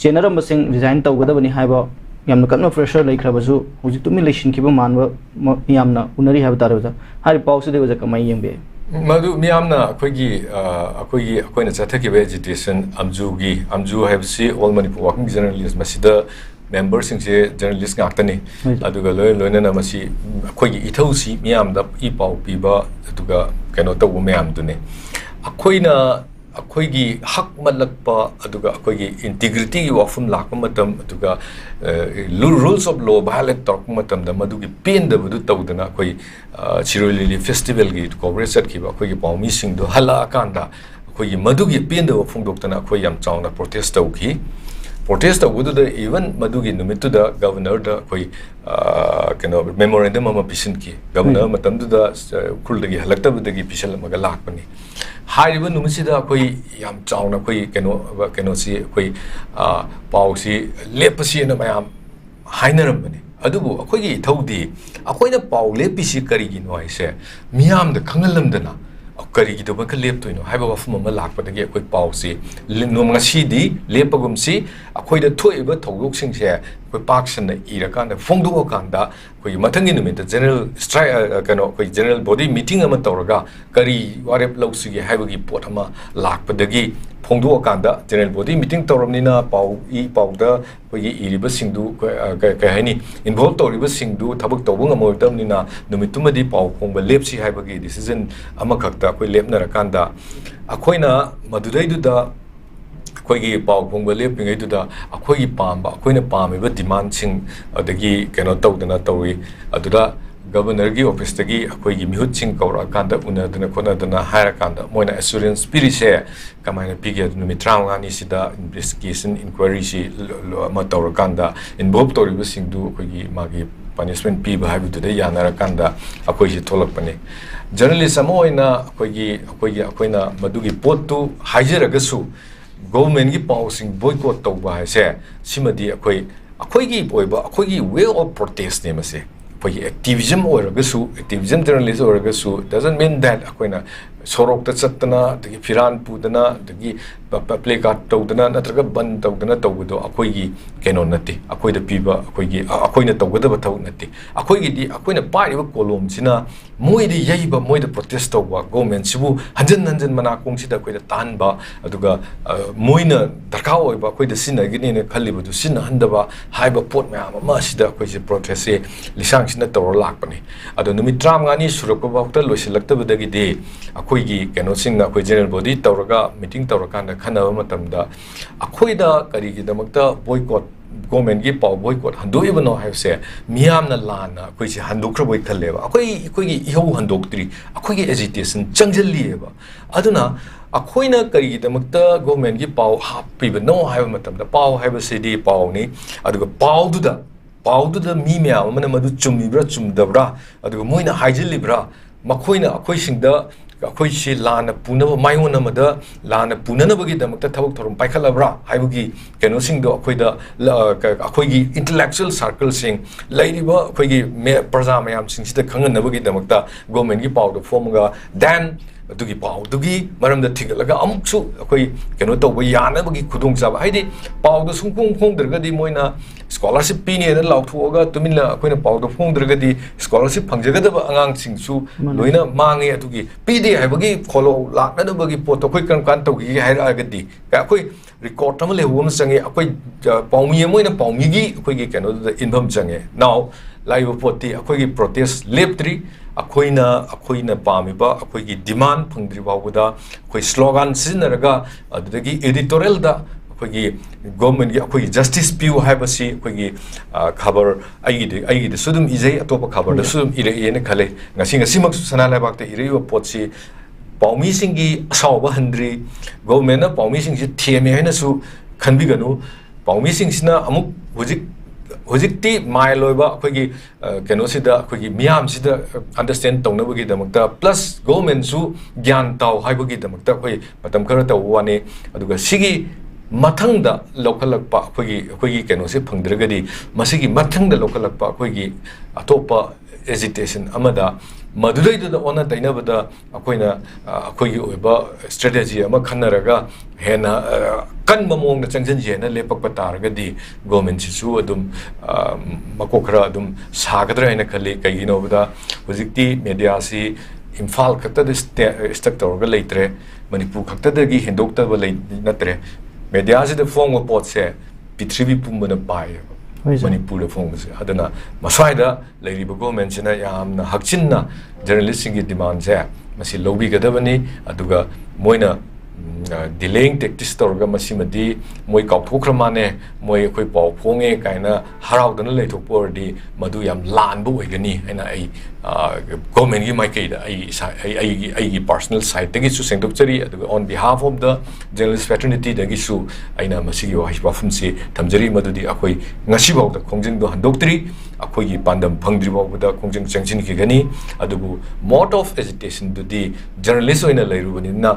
general masing resign tawgada bani haiba yamna kanma pressure lai khrabasu hojik tumi lection ki ba manwa yamna unari haiba taroja hari paw sidai waja kamai yengbe madu miyamna akoina chathaki be agitation amju have see all manipur working journalists masida members singse journalists ngaktani aduga loina na masi akoigi ithausi miyamda I pau piba aduga keno tawu miyam dune akoina ꯑꯩꯈꯣꯏꯒꯤ ꯍꯛ ꯃꯠꯂꯛꯄ ꯑꯗꯨꯒ ꯑꯩꯈꯣꯏꯒꯤ ꯏꯟꯇꯤꯒ꯭ꯔꯤꯇꯤꯒꯤ ꯋꯥꯐꯝ ꯂꯥꯛꯄ ꯃꯇꯝ ꯑꯗꯨꯒ rules of ꯂꯣ ꯚꯥꯏꯑꯣꯂꯦꯠ ꯇꯧꯔꯛꯄ ꯃꯇꯝꯗ ꯃꯗꯨꯒꯤ ꯄꯦꯟꯗꯕꯗꯨ ꯇꯧꯗꯅ ꯑꯩꯈꯣꯏ ꯁꯤꯔꯣꯏ ꯂꯤꯂꯤ ꯐꯦꯁꯇꯤꯚꯦꯜꯒꯤ ꯀꯣꯚꯔꯦꯖ ꯆꯠꯈꯤꯕ ꯑꯩꯈꯣꯏꯒꯤ ꯄꯥꯎꯃꯤꯁꯤꯡꯗꯣ ꯍꯜꯂꯛꯑꯀꯥꯟꯗ ꯑꯩꯈꯣꯏꯒꯤ ꯃꯗꯨꯒꯤ ꯄꯦꯟꯗꯕ ꯐꯣꯡꯗꯣꯛꯇꯅ ꯑꯩꯈꯣꯏ ꯌꯥꯝ ꯆꯥꯎꯅ ꯄ꯭ꯔꯣꯇꯦꯁ ꯇꯧꯈꯤ ꯄ꯭ꯔꯣꯇꯦꯁ ꯇꯧꯕꯗꯨꯗ ꯏꯚꯟ ꯃꯗꯨꯒꯤ ꯅꯨꯃꯤꯠꯇꯨꯗ ꯒꯕꯔꯅꯔꯗ ꯑꯩꯈꯣꯏ ꯀꯩꯅꯣ ꯃꯦꯃꯣꯔꯦꯟꯗꯝ ꯑꯃ ꯄꯤꯁꯤꯟꯈꯤ ꯒꯕꯔꯅꯔ ꯃꯇꯝꯗꯨꯗ ꯎꯈ꯭ꯔꯨꯜꯗꯒꯤ ꯍꯜꯂꯛꯇꯕꯗꯒꯤ ꯄꯤꯁꯜꯂꯝꯃꯒ ꯂꯥꯛꯄꯅꯤ ꯍꯥꯏꯔꯤꯕ ꯅꯨꯃꯤꯠꯁꯤꯗ ꯑꯩꯈꯣꯏ ꯌꯥꯝ ꯆꯥꯎꯅ ꯑꯩꯈꯣꯏ ꯀꯩꯅꯣꯁꯤ ꯑꯩꯈꯣꯏ ꯄꯥꯎꯁꯤ ꯂꯦꯞꯄꯁꯤꯅ ꯃꯌꯥꯝ ꯍꯥꯏꯅꯔꯝꯕꯅꯤ ꯑꯗꯨꯕꯨ ꯑꯩꯈꯣꯏꯒꯤ ꯏꯊꯧꯗꯤ ꯑꯩꯈꯣꯏꯅ ꯄꯥꯎ ꯂꯦꯞꯄꯤꯁꯤ ꯀꯔꯤꯒꯤꯅꯣ ꯍꯥꯏꯁꯦ ꯃꯤꯌꯥꯝꯗ ꯈꯪꯍꯜꯂꯝꯗꯅ ꯀꯔꯤꯒꯤꯗꯃꯛꯇ ꯂꯦꯞꯇꯣꯏꯅꯣ ꯍꯥꯏꯕ ꯋꯥꯐꯝ ꯑꯃ ꯂꯥꯛꯄꯗꯒꯤ ꯑꯩꯈꯣꯏ ꯄꯥꯎꯁꯤ ꯉꯁꯤꯗꯤ ꯂꯦꯞꯄꯒꯨꯝꯁꯤ ꯑꯩꯈꯣꯏꯗ ꯊꯣꯛꯏꯕ ꯊꯧꯗꯣꯛꯁꯤꯡꯁꯦ ꯑꯩꯈꯣꯏ ꯄꯥꯛ ꯁꯟꯅ ꯏꯔꯀꯥꯟꯗ ꯐꯣꯡꯗꯣꯛꯑꯀꯥꯟꯗ ꯑꯩꯈꯣꯏꯒꯤ ꯃꯊꯪꯒꯤ ꯅꯨꯃꯤꯠꯇ ꯖꯦꯅꯔꯦꯜ ꯁ꯭ꯇ꯭ꯔꯥꯏꯛ ꯀꯩꯅꯣ ꯑꯩꯈꯣꯏ ꯖꯦꯅꯔꯦल ꯕꯣꯗꯤ ꯃꯤꯇꯤꯡ ꯑꯃ ꯇꯧꯔꯒ ꯀꯔꯤ ꯋꯥꯔꯦꯞ ꯂꯧꯁꯤꯒꯦ ꯍꯥꯏꯕꯒꯤ ꯄꯣꯠ ꯑꯃ ꯂꯥꯛꯄꯗꯒꯤ ꯐꯣꯡꯗꯣꯛꯑꯀꯥꯟꯗ ꯖꯦꯅꯔꯦल ꯕꯣꯗꯤ ꯃꯤꯇꯤꯡ ꯇꯧꯔꯕꯅꯤꯅ ꯄꯥꯎꯗ ꯑꯩꯈꯣꯏꯒꯤ ꯏꯔꯤꯕꯁꯤꯡꯗꯨ ꯀꯩ ꯍꯥꯏꯅꯤ ꯏꯟꯚꯣꯜቭ ꯇꯧꯔꯤꯕꯁꯤꯡꯗꯨ ꯊꯕꯛ ꯇꯧꯕ ꯉꯝꯃꯣꯏꯗꯕꯅꯤ나 ꯅꯨꯃꯤꯠꯇꯨꯃꯗꯤ ꯄꯥꯎ ꯐꯣꯡꯕ ꯂꯦꯞꯁꯤ ꯍꯥꯏꯕꯒꯤ ꯗꯤꯁꯤꯖꯟ ꯑꯃꯈꯛꯇ ꯑꯩꯈꯣꯏ ꯂꯦꯞꯅꯔꯀꯥꯟꯗ ꯑꯩꯈꯣꯏꯅ ꯃꯗꯨꯗꯩꯗꯨꯗ ꯑꯩꯈꯣꯏꯒꯤ ꯄꯥꯎ ꯐꯣꯡꯕ ꯂꯦꯞꯄꯤꯉꯩꯗꯨꯗ ꯑꯩꯈꯣꯏꯒꯤ ꯄꯥꯝꯕ ꯑꯩꯈꯣꯏꯅ ꯄꯥꯝꯃꯤꯕ ꯗꯤꯃꯥꯟꯁꯤꯡ ꯑꯗꯒꯤ ꯀꯩꯅꯣ ꯇꯧꯗꯅ ꯇꯧꯏ ꯑꯗꯨꯗ ꯒꯕꯔꯅꯔꯒꯤ ꯑꯣꯐꯤꯁꯇꯒꯤ ꯑꯩꯈꯣꯏꯒꯤ ꯃꯤꯍꯨꯠꯁꯤꯡ ꯀꯧꯔꯛꯑꯀꯥꯟꯗ ꯎꯅꯗꯅ ꯈꯣꯠꯅꯗꯅ ꯍꯥꯏꯔꯀꯥꯟꯗ ꯃꯣꯏꯅ ꯑꯦꯁꯨꯔꯦꯟꯁ ꯄꯤꯔꯤꯁꯦ ꯀꯃꯥꯏꯅ ꯄꯤꯒꯦ ꯅꯨꯃꯤꯠ 35ꯅꯤꯁꯤꯗ ꯏꯟꯚꯦꯁꯇꯤꯒꯦꯁꯟ ꯏꯟꯀ꯭ꯋꯥꯏꯔꯤꯁꯤ ꯑꯃ ꯇꯧꯔꯀꯥꯟꯗ ꯏꯟꯚꯣꯜቭ ꯇꯧꯔꯤꯕꯁꯤꯡꯗꯨ ꯑꯩꯈꯣꯏꯒꯤ ꯃꯥꯒꯤ ꯄꯅꯤꯁꯃꯦꯟ ꯄꯤꯕ ꯍꯥꯏꯕꯗꯨꯗ ꯌꯥꯅꯔꯀꯥꯟꯗ ꯑꯩꯈꯣꯏꯁꯤ ꯊꯣꯛꯂꯛꯄꯅꯤ ꯖꯔꯅꯦꯂꯤꯁ ꯑꯃ ꯑꯣꯏꯅ ꯑꯩꯈꯣꯏꯅ ꯃꯗꯨꯒꯤ ꯄꯣꯠꯇꯨ ꯍꯥꯏꯖꯔꯒꯁꯨ ꯒꯣꯚꯔꯟꯃꯦꯟꯠꯒꯤ ꯄꯥꯎꯁꯤꯡ ꯕꯣꯏꯀꯣꯠ ꯇꯧꯕ ꯍꯥꯏꯁꯦ ꯁꯤꯃꯗꯤ ꯑꯩꯈꯣꯏꯒꯤ ꯑꯣꯏꯕ ꯑꯩꯈꯣꯏꯒꯤ ꯋꯦ ꯑꯣꯐ ꯄ꯭ꯔꯣꯇꯦꯁꯅꯦ ꯃꯁꯦ ꯑꯩꯈꯣꯏꯒꯤ ꯑꯦꯛꯇꯤꯚꯤꯖꯝ ꯑꯣꯏꯔꯒꯁꯨ ꯑꯦꯛꯇꯤꯚꯤꯖꯝ ꯖꯔꯅꯦꯂꯤꯁ ꯑꯣꯏꯔꯒꯁꯨ ꯗꯖꯟ ꯃꯤꯟ ꯗꯦꯠ ꯑꯩꯈꯣꯏꯅ ꯁꯣꯔꯣꯛꯇ ꯆꯠꯇꯅ ꯑꯗꯒꯤ ꯐꯤꯔꯥꯟ ꯄꯨꯗꯅ ꯑꯗꯒꯤ ꯄ꯭ꯂꯦ ꯀꯥꯔꯗ ꯇꯧꯗꯅ ꯅꯠꯇ꯭ꯔꯒ ꯕꯟ ꯇꯧꯗꯅ ꯇꯧꯕꯗꯣ ꯑꯩꯈꯣꯏꯒꯤ ꯀꯩꯅꯣ ꯅꯠꯇꯦ ꯑꯩꯈꯣꯏꯗ ꯄꯤꯕ ꯑꯩꯈꯣꯏꯅ ꯇꯧꯒꯗꯕ ꯊꯕꯛ ꯅꯠꯇꯦ ꯑꯩꯈꯣꯏꯒꯤꯗꯤ ꯑꯩꯈꯣꯏꯅ ꯄꯥꯏꯔꯤꯕ ꯀꯣꯂꯣꯝꯁꯤꯅ ꯃꯣꯏꯗ ꯌꯩꯕ ꯃꯣꯏꯗ ꯄ꯭ꯔꯣꯇꯦꯁ ꯇꯧꯕ ꯒꯣꯚꯔꯟꯃꯦꯟꯠꯁꯤꯕꯨ ꯍꯟꯖꯟ ꯍꯟꯖꯟ ꯃꯅꯥꯀꯣꯡꯁꯤꯗ ꯑꯩꯈꯣꯏꯗ ꯇꯥꯍꯟꯕ ꯑꯗꯨꯒ ꯃꯣꯏꯅ ꯗꯔꯀꯥꯔ ꯑꯣꯏꯕ ꯑꯩꯈꯣꯏꯗ ꯁꯤꯖꯤꯟꯅꯒꯅꯤꯅ ꯈꯜꯂꯤꯕꯗꯨ ꯁꯤꯖꯤꯟꯅꯍꯟꯗꯕ ꯍꯥꯏꯕ ꯄꯣꯠ ꯃꯌꯥꯝ ꯑꯃ ꯑꯁꯤꯗ ꯑꯩꯈꯣꯏꯁꯦ ꯄ꯭ꯔꯣꯇꯦꯁꯁꯦ ꯂꯤꯁꯥꯡꯁꯤꯅ ꯇꯧꯔ ꯂꯥꯛꯄꯅꯤ ꯑꯗꯣ ꯅꯨꯃꯤꯠ 35ꯅꯤ ꯁꯨꯔꯛꯄꯐꯥꯎꯗ ꯂꯣꯏꯁꯤꯜꯂꯛꯇꯕꯗꯒꯤꯗꯤ ꯑꯩꯈꯣꯏꯒꯤ ꯀꯩꯅꯣꯁꯤꯡꯅ ꯑꯩꯈꯣꯏ ꯖꯦꯅꯔꯦꯜ ꯕꯣꯗꯤ ꯇꯧꯔꯒ ꯃꯤꯇꯤꯡ ꯇꯧꯔꯀꯥꯟꯗ ꯈꯟꯅꯕ ꯃꯇꯝꯗ ꯑꯩꯈꯣꯏꯗ ꯀꯔꯤꯒꯤꯗꯃꯛꯇ ꯕꯣꯏꯀꯣꯠ ꯒꯣꯚꯔꯟꯃꯦꯟꯠꯒꯤ ꯄꯥꯎ ꯕꯣꯏꯀꯣꯠ ꯍꯟꯗꯣꯛꯏꯕꯅꯣ ꯍꯥꯏꯕꯁꯦ ꯃꯤꯌꯥꯝꯅ ꯂꯥꯟꯅ ꯑꯩꯈꯣꯏꯁꯦ ꯍꯟꯗꯣꯛꯈ꯭ꯔꯕꯣꯏ ꯈꯜꯂꯦꯕ ꯑꯩꯈꯣꯏꯒꯤ ꯏꯍꯧ ꯍꯟꯗꯣꯛꯇ꯭ꯔꯤ ꯑꯩꯈꯣꯏꯒꯤ ꯑꯦꯖꯤꯇꯦꯁꯟ ꯆꯪꯁꯤꯜꯂꯤꯑꯕ ꯑꯗꯨꯅ ꯑꯩꯈꯣꯏꯅ ꯀꯔꯤꯒꯤꯗꯃꯛꯇ ꯒꯣꯚꯔꯟꯃꯦꯟꯠꯒꯤ ꯄꯥꯎ ꯍꯥꯞꯄꯤꯕꯅꯣ ꯍꯥꯏꯕ ꯃꯇꯝꯗ ꯄꯥꯎ ꯍꯥꯏꯕꯁꯤꯗꯤ ꯄꯥꯎꯅꯤ ꯑꯗꯨꯒ ꯄꯥꯎꯗꯨꯗ ꯃꯤ ꯃꯌꯥꯝ ꯑꯃꯅ ꯃꯗꯨ ꯆꯨꯝꯃꯤꯕ꯭ꯔꯥ ꯆꯨꯝꯗꯕ꯭ꯔꯥ ꯑꯗꯨꯒ ꯃꯣꯏꯅ ꯍꯥꯏꯖꯤꯜꯂꯤꯕ꯭ꯔꯥ ꯃꯈꯣꯏꯅ ꯑꯩꯈꯣꯏꯁꯤꯡꯗ ꯑꯩꯈꯣꯏꯁꯤ ꯂꯥꯟꯅ ꯄꯨꯅꯕ ꯃꯥꯏꯑꯣꯟ ꯑꯃꯗ ꯂꯥꯟꯅ ꯄꯨꯅꯅꯕꯒꯤꯗꯃꯛꯇ ꯊꯕꯛ ꯊꯧꯔꯝ ꯄꯥꯏꯈꯠꯂꯕ꯭ꯔꯥ ꯍꯥꯏꯕꯒꯤ ꯀꯩꯅꯣꯁꯤꯡꯗꯣ ꯑꯩꯈꯣꯏꯒꯤ ꯏꯟꯇꯦꯂꯦꯛꯆꯨꯑꯦꯜ ꯁꯥꯔꯀꯜꯁꯤꯡ ꯂꯩꯔꯤꯕ ꯑꯩꯈꯣꯏꯒꯤ ꯄ꯭ꯔꯖꯥ ꯃꯌꯥꯝꯁꯤꯡꯁꯤꯗ ꯈꯪꯍꯟꯅꯕꯒꯤꯗꯃꯛꯇ ꯒꯣꯚꯔꯟꯃꯦꯟꯠꯒꯤ ꯄꯥꯎꯗꯣ ꯐꯣꯡꯉꯒ ꯗꯦꯟ ꯑꯗꯨꯒꯤ ꯄꯥꯎꯗꯨꯒꯤ ꯃꯔꯝꯗ ꯊꯤꯒꯠꯂꯒ ꯑꯃꯨꯛꯁꯨ ꯑꯩꯈꯣꯏ ꯀꯩꯅꯣ ꯇꯧꯕ ꯌꯥꯅꯕꯒꯤ ꯈꯨꯗꯣꯡꯆꯥꯕ ꯍꯥꯏꯗꯤ ꯄꯥꯎꯗꯣ ꯁꯨꯡꯐꯣꯡ ꯐꯣꯡꯗ꯭ꯔꯒꯗꯤ ꯃꯣꯏꯅ ꯁ꯭ꯀꯣꯂꯔꯁꯤꯞ ꯄꯤꯅꯦꯅ ꯂꯥꯎꯊꯣꯛꯑꯒ ꯇꯨꯃꯤꯟꯅ ꯑꯩꯈꯣꯏꯅ ꯄꯥꯎꯗꯣ ꯐꯣꯡꯗ꯭ꯔꯒꯗꯤ ꯁ꯭ꯀꯣꯂꯔꯁꯤꯞ ꯐꯪꯖꯒꯗꯕ ꯑꯉꯥꯡꯁꯤꯡꯁꯨ ꯂꯣꯏꯅ ꯃꯥꯡꯉꯦ ꯑꯗꯨꯒꯤ ꯄꯤꯗꯦ ꯍꯥꯏꯕꯒꯤ ꯐꯣꯂꯣ ꯂꯥꯛꯅꯅꯕꯒꯤ ꯄꯣꯠꯇꯣ ꯑꯩꯈꯣꯏ ꯀꯔꯝ ꯀꯥꯟ ꯇꯧꯈꯤꯒꯦ ꯍꯥꯏꯔꯛꯑꯒꯗꯤ ꯑꯩꯈꯣꯏ ꯔꯤꯀꯣꯔꯠ ꯑꯃ ꯂꯩꯍꯧꯕ ꯑꯃ ꯆꯪꯉꯦ ꯑꯩꯈꯣꯏ ꯄꯥꯎꯃꯤ ꯑꯃ ꯑꯣꯏꯅ ꯄꯥꯎꯃꯤꯒꯤ ꯑꯩꯈꯣꯏꯒꯤ ꯀꯩꯅꯣꯗꯨꯗ ꯏꯟꯐꯝ ꯆꯪꯉꯦ ꯅꯥꯎ ꯂꯥꯛꯏꯕ ꯄꯣꯠꯇꯤ ꯑꯩꯈꯣꯏꯒꯤ ꯄ꯭ꯔꯣꯇꯦꯁ ꯂꯦꯞꯇ꯭ꯔꯤ ꯑꯩꯈꯣꯏꯅ ꯄꯥꯝꯃꯤꯕ ꯑꯩꯈꯣꯏꯒꯤ ꯗꯤꯃꯥꯟ ꯐꯪꯗ꯭ꯔꯤ ꯐꯥꯎꯕꯗ ꯑꯩꯈꯣꯏ ꯁ꯭ꯂꯣꯒꯥꯟ ꯁꯤꯖꯤꯟꯅꯔꯒ ꯑꯗꯨꯗꯒꯤ ꯑꯦꯗꯤꯇꯣꯔꯤꯌꯦꯜꯗ ꯑꯩꯈꯣꯏꯒꯤ ꯒꯣꯚꯔꯟꯃꯦꯟꯠꯒꯤ ꯑꯩꯈꯣꯏꯒꯤ ꯖꯁꯇꯤꯁ ꯄꯤꯌꯨ ꯍꯥꯏꯕꯁꯤ ꯑꯩꯈꯣꯏꯒꯤ ꯈꯕꯔ ꯑꯩꯒꯤꯗꯁꯨ ꯑꯗꯨꯝ ꯏꯖꯩ ꯑꯇꯣꯞꯄ ꯈꯕꯔꯗꯁꯨ ꯑꯗꯨꯝ ꯏꯔꯛꯑꯦꯅ ꯈꯜꯂꯦ ꯉꯁꯤꯃꯛꯁꯨ ꯁꯅꯥ ꯂꯩꯕꯥꯛꯇ ꯏꯔꯛꯏꯕ ꯄꯣꯠꯁꯤ ꯄꯥꯎꯃꯤꯁꯤꯡꯒꯤ ꯑꯁꯥꯎꯕ ꯍꯟꯗ꯭ꯔꯤ ꯒꯣꯚꯔꯟꯃꯦꯟꯠꯅ ꯄꯥꯎꯃꯤꯁꯤꯡꯁꯤ ꯊꯦꯝꯃꯦ ꯍꯥꯏꯅꯁꯨ ꯈꯟꯕꯤꯒꯅꯨ ꯄꯥꯎꯃꯤꯁꯤꯡꯁꯤꯅ ꯑꯃꯨꯛ ꯍꯧꯖꯤꯛꯇꯤ ꯃꯥꯏꯜ ꯑꯣꯏꯕ ꯑꯩꯈꯣꯏꯒꯤ ꯀꯩꯅꯣꯁꯤꯗ ꯑꯩꯈꯣꯏꯒꯤ ꯃꯤꯌꯥꯝꯁꯤꯗ ꯑꯟꯗꯔꯁꯇꯦꯟ ꯇꯧꯅꯕꯒꯤꯗꯃꯛꯇ ꯄ꯭ꯂꯁ ꯒꯣꯚꯔꯟꯃꯦꯟꯠꯁꯨ ꯒ꯭ꯌꯥꯟ ꯇꯥꯎ ꯍꯥꯏꯕꯒꯤꯗꯃꯛꯇ ꯑꯩꯈꯣꯏ ꯃꯇꯝ ꯈꯔ ꯇꯧꯕ ꯋꯥꯅꯤ ꯑꯗꯨꯒ ꯁꯤꯒꯤ ꯃꯊꯪꯗ ꯂꯧꯈꯠꯂꯛꯄ ꯑꯩꯈꯣꯏꯒꯤ ꯀꯩꯅꯣꯁꯦ ꯐꯪꯗ꯭ꯔꯒꯗꯤ ꯃꯁꯤꯒꯤ ꯃꯊꯪꯗ ꯂꯧꯈꯠꯂꯛꯄ ꯑꯩꯈꯣꯏꯒꯤ ꯑꯇꯣꯞꯄ ꯑꯦꯖꯤꯇꯦꯁꯟ ꯑꯃꯗ ꯃꯗꯨꯗꯩꯗꯨꯗ ꯑꯣꯟꯅ ꯇꯩꯅꯕꯗ ꯑꯩꯈꯣꯏꯒꯤ ꯑꯣꯏꯕ ꯁ꯭ꯇ꯭ꯔꯦꯇꯦꯖꯤ ꯑꯃ ꯈꯟꯅꯔꯒ ꯍꯦꯟꯅ ꯀꯟꯕ ꯃꯑꯣꯡꯗ ꯆꯪꯁꯤꯟꯁꯦꯅ ꯂꯦꯞꯄꯛꯄ ꯇꯥꯔꯒꯗꯤ ꯒꯣꯚꯔꯟꯃꯦꯟꯠꯁꯤꯁꯨ ꯑꯗꯨꯝ ꯃꯀꯣꯛ ꯈꯔ ꯑꯗꯨꯝ ꯁꯥꯒꯗ꯭ꯔꯥ ꯍꯥꯏꯅ ꯈꯜꯂꯤ ꯀꯩꯒꯤꯅꯣꯕꯗ ꯍꯧꯖꯤꯛꯇꯤ ꯃꯦꯗꯤꯌꯥꯁꯤ ꯏꯝꯐꯥꯜ ꯈꯛꯇꯗ ꯁ꯭ꯇꯛ ꯇꯧꯔꯒ ꯂꯩꯇ꯭ꯔꯦ ꯃꯅꯤꯄꯨꯔ ꯈꯛꯇꯗꯒꯤ ꯍꯦꯟꯗꯣꯛꯇꯕ ꯅꯠꯇ꯭ꯔꯦ ꯃꯦꯗꯤꯌꯥꯁꯤꯗ ꯐꯣꯡꯕ ꯄꯣꯠꯁꯦ ꯄ꯭ꯔꯤꯊꯤꯕꯤ ꯄꯨꯝꯕꯅ ꯄꯥꯏꯌꯦꯕ ꯃꯅꯤꯄꯨꯔꯗ ꯐꯣꯡꯕꯁꯦ ꯑꯗꯨꯅ ꯃꯁ꯭ꯋꯥꯏꯗ ꯂꯩꯔꯤꯕ ꯒꯣꯚꯔꯟꯃꯦꯟꯠꯁꯤꯅ ꯌꯥꯝꯅ ꯍꯛꯆꯤꯟꯅ ꯖꯔꯅꯦꯂꯤꯁꯁꯤꯡꯒꯤ ꯗꯤꯃꯥꯟꯁꯦ ꯃꯁꯤ ꯂꯧꯕꯤꯒꯗꯕꯅꯤ ꯑꯗꯨꯒ ꯃꯣꯏꯅ delaying tactics tawrga masimadi moi kaukthokra mane moi khoi pau phonge kaina haraudana leithokpordi madu yam lanbu oigani aina ai government gi maikei da ai personal side tagi su sengdokchari on behalf of the journalist fraternity dagi su aina masigi wahishba fumsi thamjari madudi akhoi ngasi baw da khongjing do handoktri akhoi gi pandam phangdri baw da khongjing changchin ki gani adubu mode of agitation dudi journalist oina leirubani na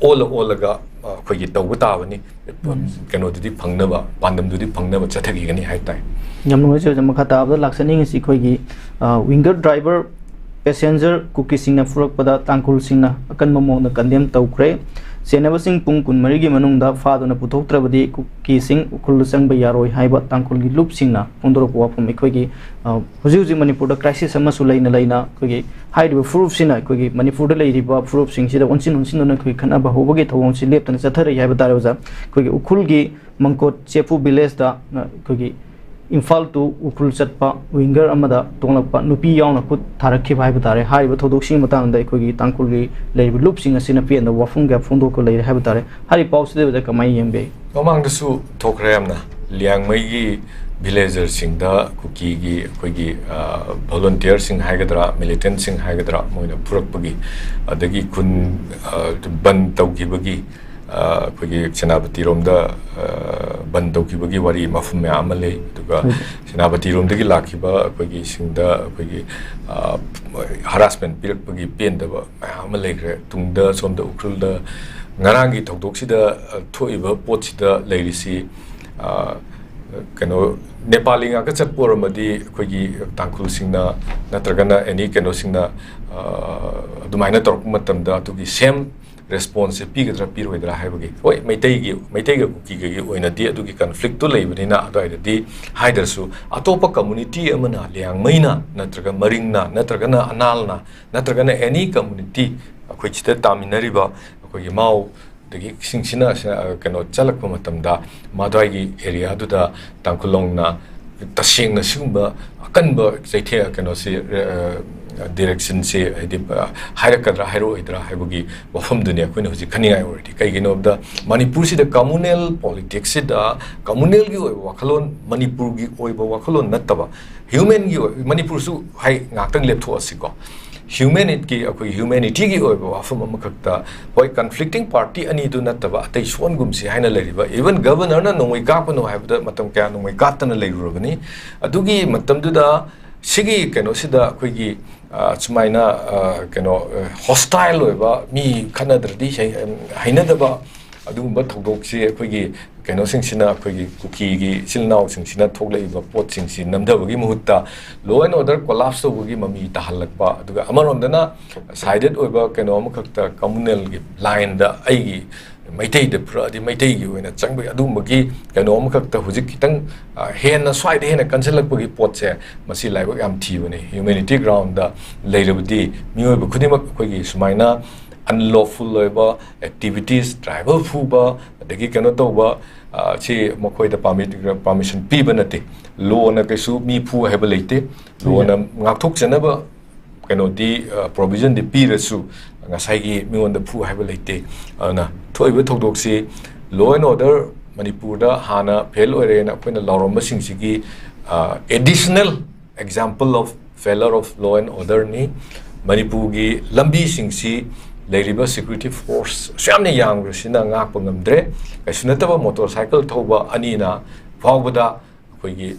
all ga akhoi gi tawba tabani kano dudi phangnaba pandam dudi phangnaba chathagi gani hai tai yamno je makha tabda laksani si khoi gi winger driver passenger cookie singna furak pada tangkul singna akan momong na kandem tawkre senaba sing pung kun mari gi manung da fa dona puthoktrabadi cookie sing ukul sang ba yaroi haiba tangkul gi loop singna pondoro ko apum khoi gi huji huji manipur da crisis ama su laina khoi gi haidu proof sina khoi gi manipur da leiriba proof sing sida onsin na khoi khana ba hobagi thawong si lep tan chathare haiba tarwaja khoi gi ukul gi mangkot chepu village da khoi gi IMPHAL to ukul chatpa winger amada tonglakpa nupi yauna khut tharakhi bhai batare haiba thodoksing matang da khoi gi tangkul gi leiba loop sing asina pe na wafung ga phungdo ko leire haiba tare hari pause de da kamai yembe mamang da su thokram na liangmai gi villager sing da kuki gi khoi gi volunteer sing haigadra militant sing haigadra moina purakpagi adagi kun ban tawgi bagi khoi senapati romda bandau ki bagi wari mafum me amale tuga senapati rom dagi lakhiba khoi singda khoi harassment pirak bagi pen da amale gre tungda somda ukrulda ngarangi thokdok sida thoiba pot sida leirisi kano nepali nga ka chatpor amadi khoi tangkul singna natragana any kano singna adumaina tork matamda tugi same response pigadra piroidra haibagi oi maitei ga kuki gi oina di adugi conflict to leibani na adai di haidarsu atopa community amana liang maina natraga maringna natraga na analna natraga na any community akhoi chita taminari ba akhoi mau dagi singsina kano chalakpa matamda madai gi area duda tangkulongna tasingna singba akanba jaithe kano si direction se hairakadra hairoidra haibugi wafam dunia koina huji khaniai already kaigino da manipur si da communal politics si da communal gi wakhalon manipur gi oiba wakhalon nataba human gi manipur su hai ngaktang leptho asiko humanity akoi humanity gi oiba wafam amakakta hoi conflicting party ani du nataba atai suan gumsi haina leriba even governor na nongoi kapano haibda matam kya nongoi kaptana leirurabani adugi matam du da sigi keno sida akoigi sumaina keno hostile oiba mi kanadradi hainadaba adugumba thogdokse akoigi keno singsina akoigi kuki gi silnaw singsina thogleiba pot singsi namdabagi muhutta law and order collapse tobagi mami tahalakpa aduga amarondana sided oiba keno amakakta communal gi line da aigi maitei de pradi maitei gi oina changba adumagi kano amakakta hujik kitang hena swai de hena kanselakpagi potse masi laiba yam thibane humanity ground da leirabdi miyoiba khudimak khoigi sumaina unlawful oiba activities driver fuba adagi kano toba chi mokoi da permission piba nate law na kaisu mi phu heba leite law na ngakthok chanaba kano di provision di pirasu ngasai mion da phu haiba leite na thoiba thokdokse law and order manipur da hana fail oire na koina lawramba singsigi additional example of failure of law and order ni manipur gi lambi singsi leiriba security force samne yang sina ngak pangamdre kasunataba motorcycle thoba anina fawbada koigi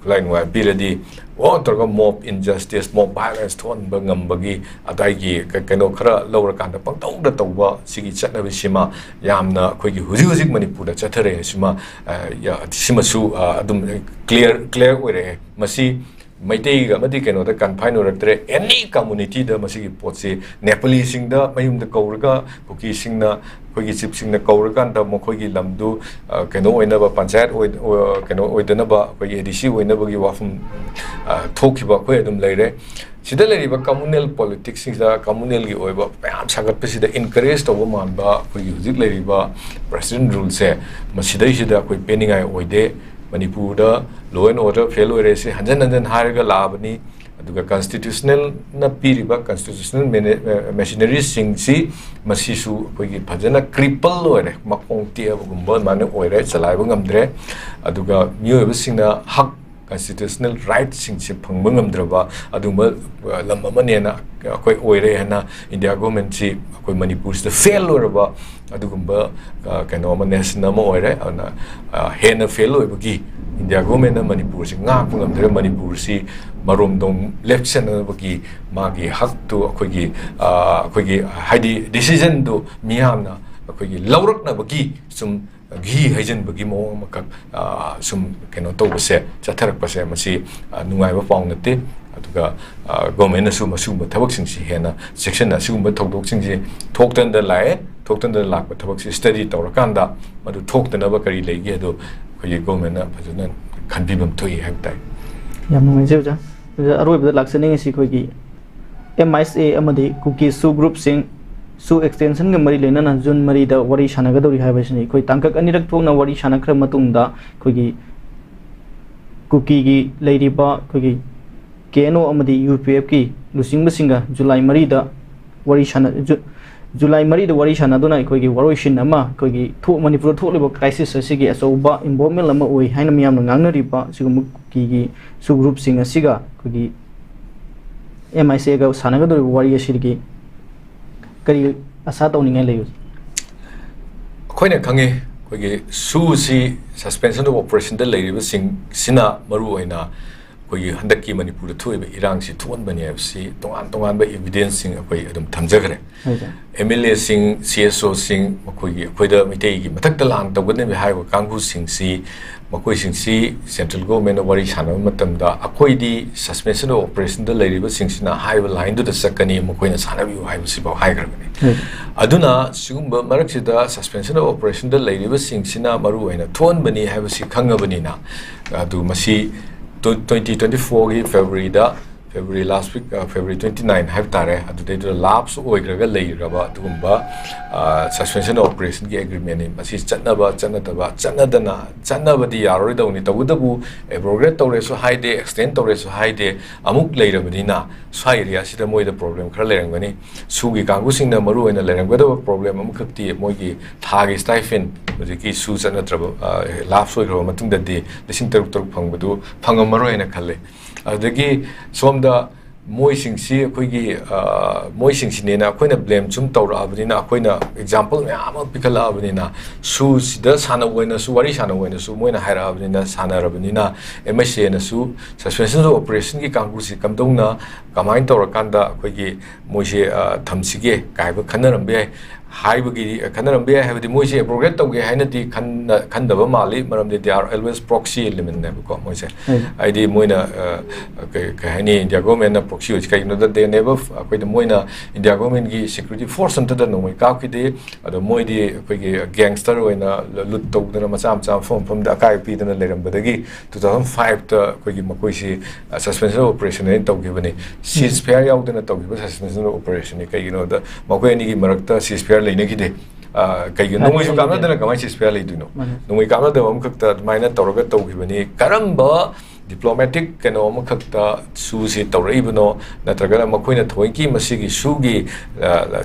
line wa biradi waterga mob injustice mob violence thon bangam bagi adai kano khara lower kanda pangtau da tawba sigi chatna bisima yamna koigi huji manipur da chathare sima ya sima su adum clear ore masi maitei ga madi kano da confine oraktre any community da masi potse nepali sing da mayum da kauraga kuki sing na koigi chip sing na kauragan da mokoigi lamdu kano oina ba panchayat kano oidana ba koigi adc oina ba gi wafum thokiba ko edum leire sida leiriba communal politics sing da communal gi oiba pam sagat pe sida encourage to man ba koigi hujik leiriba president rule se masidai sida koi peningai oide manipur da law and order fail oire se hanjan harga labani aduga constitutional na piriba constitutional machinery singsi masisu koigi phajana cripple oire makong tia gumba mane oire chalaiba ngamdre aduga mioyba singna hak constitutional rights singsi phangba ngamdraba aduma lamamane akoi oire hana India government si akoi Manipur the fail oraba adugumba kaino ma national ma oire ana hena fail oibagi India government na Manipur si ngak ngamdre Manipur si marom dong left center bagi magi hak to akoigi haidi decision do miyamna akoigi lawrak na bagi sum gi hajen bagi mo makak sum keno to base chatharak pase masi nungai ba paung nate aduga government na sum thabak sing si hena section na sum thodok sing si thoktan da lak ba thabak si study tawrakanda madu thoktan ba kari legi ado akoigi government na phajana khanbibam thoi haktai yam nungai jeu अरोब लाक्सनिंग की MISA cookie सु group Singh सु extension मरी लेना जून मरी worry सानगदौरी है कोई तांकक अनिरक थोकना worry सानख्र मतुंगदा कोई cookie की लेरिबा कोई केनो UPF की लुसिंग बसिंगा जुलाई मरी वरी सान जुलाई मरी वरी सानदुना कोई वरोइसिन अमा कोई थो मणिपुर थोलिबा क्राइसिस असिगी अचौबा इन्वॉल्वमेंट अमा ओइ हाइना मियामना ngangnariba सिगुम की सु ग्रुप सिंह असिगा कोई MISA का सानगदौरी वरी असिगी करी आशा तौनिंगाय लेयो अखोइना खंगे कोई सुसी सस्पेंशन ऑफ ऑपरेशन द लेरिबा सिंह सिना मरु ओइना कोई हंदकी मणिपुर थोइबा इरांग सि थोन बने एफसी तोंगान बा एविडेंस सिंह कोई एकदम थमजगरे MLA सिंह CSO सिंह मकोई कोइदा मिटेई की मथक लान तगने बे हाइबा कांगु सिंह सि मकोई सिंह सि सेंट्रल गवर्नमेंट वरी साना मतमदा अखोइदी सस्पेंशन ऑफ ऑपरेशन द लेरिबा सिंह सिना हाइबा लाइन दु सकनी मकोइना साना बिउ हाइबा सिबा हाइग्रबने अदुना सिगुम्बा मरकसिदा सस्पेंशन ऑफ ऑपरेशन द लेरिबा सिंह सिना मरु ओइना थोन बनी हाइबा सि खंगबनिना अदु मसी 2024 February last week February 29 have tare adu labs oigraga leiraba adugumba suspension of operation ki agreement ni masi channa di yaroi dawni tawudabu abrogate tawre so high day extend tawre so high day amuk leirabani na sai area sida moi the problem khara lerangani sugi kangu singna maru oina lerangada problem amukti moi gi thagi stipend hojiki su channa traba labs oigraba matung da de lising taruk phangbadu phangamaro ena khalle adagi somda moisingsi akoigi moisingsinena akoina blame chum tawra abnina akoina example myam pikala abnina su sida sana oina su wari sana oina su moina haira abnina sana rabnina MSA na su suspension of operation ki kangrusi kamdongna kamain tawra kanda akoigi moise thamsige kaiba khanarambe हाइबगी खनरंबे हाइबदी मोइसे progress तौगे हाइनदी खनदबा माली मरमदे they are always proxy element नेबको मोइसे आइदी मोइना हाइनी इंडिया गवर्नमेंट ना प्रॉक्सी होज काइनो द दे नेबर अकोइद मोइना इंडिया गवर्नमेंट की सिक्योरिटी फोर्स अंत द नोइ काकिदे अदो मोइदी अकोइगे गैंगस्टर ओइना लुट तौदना मचा मचा फम द अकाइ पीदना लेरंबदगी 2005 त अकोइगे मकोइसे सस्पेंशन ऑपरेशन ने तौगिबने सीज फेयर याउदना तौगिबा सस्पेंशन ऑपरेशन ने काइनो द मकोइनी की मरकता सीज फेयर लेने की दे कई नोंगई जो कामना दना कमाई चीज पे लेदुनो नोंगई कामना दम हम खक्ता माइना तौरगा तौगिबनी करंबा डिप्लोमेटिक कनो हम खक्ता सुसी तौरइबनो नत्रगना मखोइना थोइकी मसिगी सुगी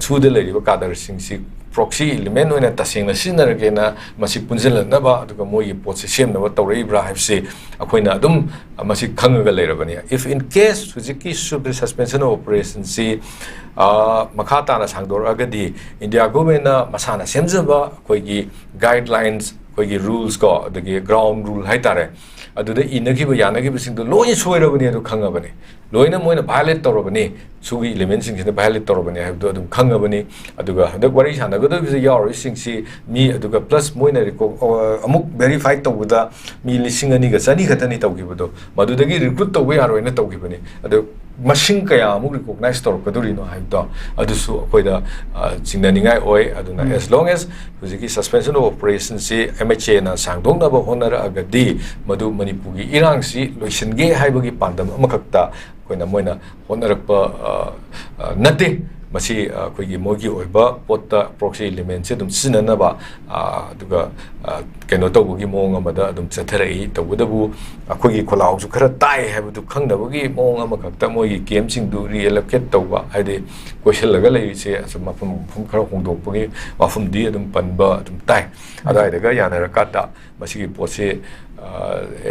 सुदे लेरिबा कादर सिंगसी proxy element oina tasengna sinargena masi punjelnaba aduga moi pot se semnaba tawreibra haibse akoina adum masi khangaga leirabani if in case hujiki sub suspension of operation si makha tana sangdor agadi India government na masana semjaba koigi guidelines koigi rules ko adagi ground rule haitare aduda inagiba yanagiba singdo loi soirabani adu khangabani loina moina violate tawrabani sugi elements sing sina violate tawrabani habdo adum khangabani aduga hadak wari sanagoda bi yauri sing si mi aduga plus moina amuk verify tawuda mi lising ani ga sani khatani tawgibodo madudagi recruit tawbe yaroina tawgibani adu machine kaya amuk recognize tawrkaduri no habdo adusu akoida chingnaningai oi aduna as long as hujiki suspension of operation si MHA na sangdongna ba honara agadi madu manipugi irang si loisinge haibagi pandam amakakta koina moina honarakpa nate masi koigi mogi oiba potta proxy element se dum sinanaba aduga keno tawbugi mong amada dum chatharai tawdabu akogi kholau su khara tai habdu khangdabugi mong amakakta mogi game sing du reallocate tawba haide question laga lai se asma phum khara hongdokpagi wafum di dum panba dum tai adai daga yana rakata masi pose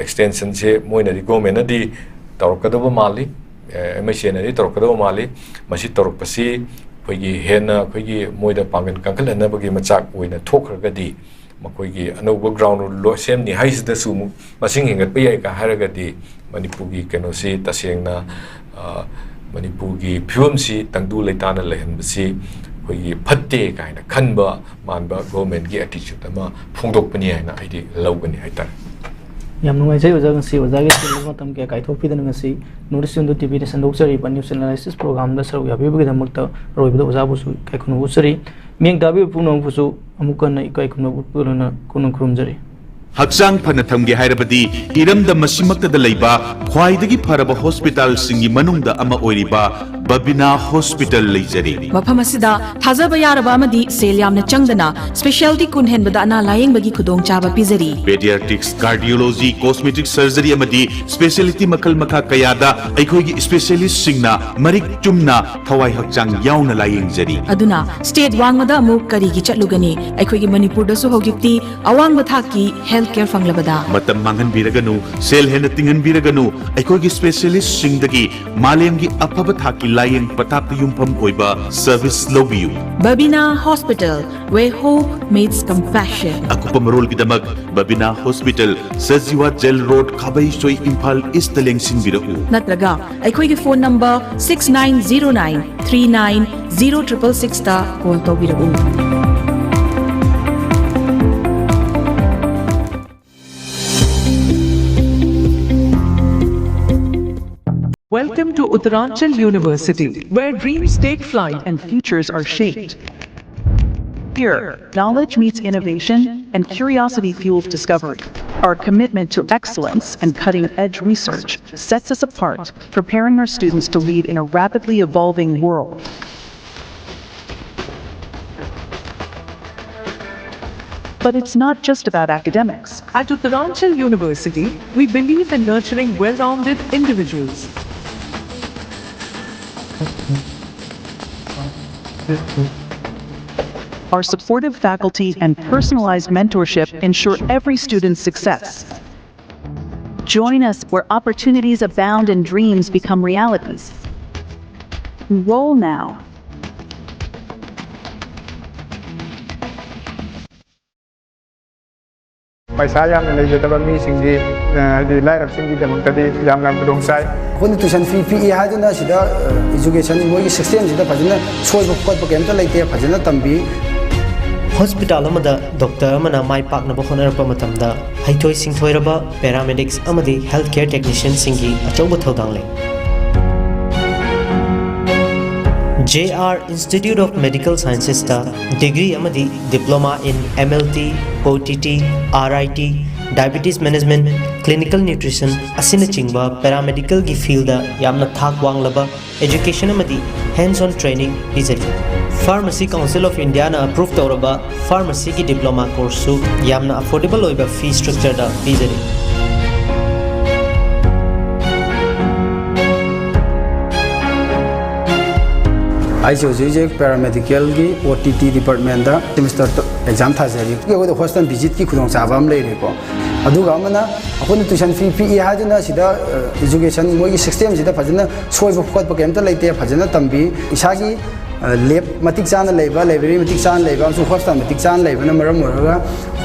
extension se moina di government di tawkadaba mali MSN torokado mali masi toropasi koigi hena koigi moida pangan kankal na bagi machak oina thokragadi makoigi anoba ground lo sem ni hais da sumu masing hingat pe ai ka haragadi manipugi kenosi tasengna manipugi phumsi tangdu leitana lehen basi koigi phatte kaina khanba manba government gi attitude ama phongdok pani haina aidi lawgani haitar yam nungai jai oja ngasi oja ge silma tam ke kai thopi da ngasi notice window tv ne sandok sari pan news analysis program da saru ya bibu ge damakta roibu oja bu su kai khunu usari meng dabi punong fusu amukan na kai khunu puruna kunung khrum jari Hakchang phana thamge hairabadi iramda masimakta da leiba khwaidagi pharaba hospital singi manungda ama oiriba Babina Hospital leijari mafam asida thajaba yaraba amadi sel yamna changdana specialty kunhen bada ana layeng bagi khudong chaba pizari pediatrics cardiology cosmetic surgery amadi specialty makal makha kayada aikhogi specialist singna marik chumna thawai hakchang yauna layeng jari aduna state wangmada amu kari gi chatlugani aikhogi manipur da su hogikti awang bathaki healthcare fanglabada matam mangan biraganu sel hena tingan biraganu aikhogi specialist singdagi malemgi apaba thaki layeng patap yumpam oiba service lobiu Babina Hospital where hope meets compassion akupa marol gidamak Babina Hospital Sajiwa Jail Road Khabai Soi Imphal East Lengsing birau natraga aikhogi phone number 6909390666 ta call tawbirau Welcome to Uttaranchal University, where dreams take flight and futures are shaped. Here, knowledge meets innovation and curiosity fuels discovery. Our commitment to excellence and cutting-edge research sets us apart, preparing our students to lead in a rapidly evolving world. But it's not just about academics. At Uttaranchal University, we believe in nurturing well-rounded individuals. Our supportive faculty and personalized mentorship ensure every student's success. Join us where opportunities abound and dreams become realities. Enroll now. Paisa yamna leijadaba misingdi di lairab singdi damakadi yamna khudongchai khoni tuition fee PE haduna sida education mogi system sida phajana soiba khotba kemta leite phajana tambi hospital amada doctor amana mai pakna ba khonarpa matamda haithoi singthoiraba paramedics amadi healthcare technician singi achauba thodang le JR Institute of Medical Sciences ta degree amadi diploma in MLT, OTT, RIT, diabetes management, clinical nutrition asina chingba paramedical gi field da yamna thak wanglaba education amadi hands on training bizari Pharmacy Council of India na approve tawraba pharmacy gi diploma course su yamna affordable oiba fee structure da bizari ICOJ paramedical gi OTT department da semester exam thajari ke go hostel visit ki khudong chabam leire ko aduga amana akoni tuition fee PE haduna sida education mogi system sida phajana soiba khotba kemta leite phajana tambi isagi lab matik chana leiba library matik chana leiba so hostel matik chana leiba na maram moraga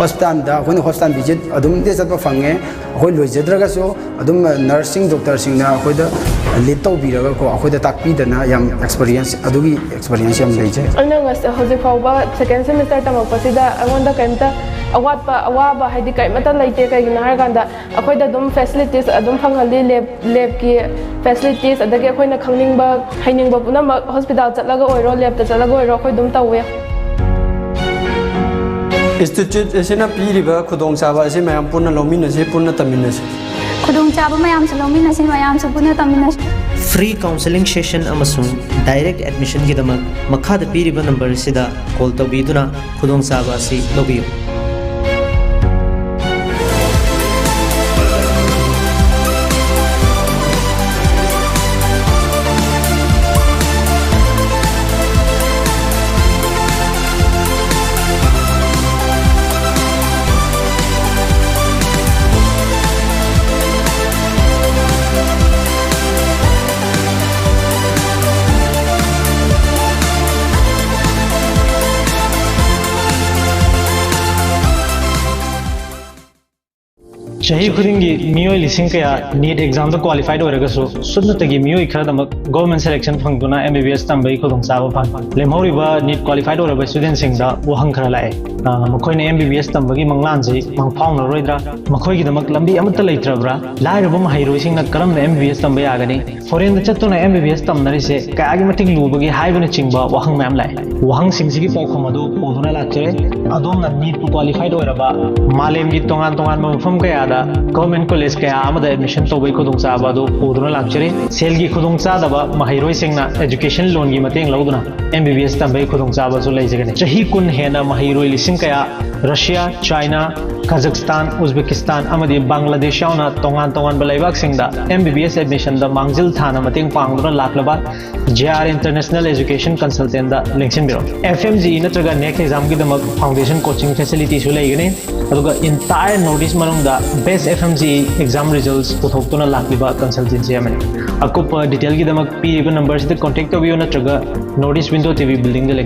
hospital da akoni hostel visit adum de chatba fange akoi loijadraga so adum nursing doctor singna akoi da lead tawbiraga ko akoi da takpidana yam experience adugi experience yam leije ana ngas hoje fawba second semester tamakpasida agonda kaimta awatpa awaba haidi kaimata leite kaigina harganda akoi da dum facilities adum phangali lab ki facilities adagi akoi na khangningba hainingba puna hospital chatlaga oiro lab ta chatlaga oiro akoi dum tawe institute asina piriba khudong chaba ase mayam punna lomina se punna tamina se khudong chaba mayam se lomina se mayam se punna tamina free counseling session amasung direct admission gidamak makhada piriba number sida call tawbiduna khudong saba asi lobiyo. Shahi Kudingi Mio Lising Kaya NEET exam qualified or so Sunatagi Mio Ikadamak government selection Fanguna MBBS Tambai Kudong Sava Lemoriba NEET qualified or by students in the Wuhankaralai Makoin MBBS Tambagi Manglanzi Mangpong Roidra Makoy the Maklambi Amatalatra Lairabum Hirosing a Karam MBBS Tambai Agani Foreign the Chatuna MBBS Tamnarise Kagamating Lubagi Hivana Chingba Wahang Mamlai Wahang Singsi Pokomado Poduna Lachere Adom NEET qualified or about Malem Tongan Tongan from Kayada government college kaya amada admission tawbai khudong chaba do poduna lakchare sel gi khudong chadaba mahairoi singna education loan gi mateng lauduna MBBS tambai khudong chaba so leijagani chahi kun hena mahairoi lising kaya Russia China Kazakhstan Uzbekistan amadi Bangladesh yauna tongan tongan balaibak singda MBBS admission da mangjil thana mateng pangduna laklaba JR International Education Consultant da lengsin biro FMG natraga next exam gi damak foundation coaching facility su leigani aduga entire notice manungda best FMG exam results puthokuna lakliba consultancy amani akupa detail gi damak pi number sida contact tabiyo natraga notice window TV building da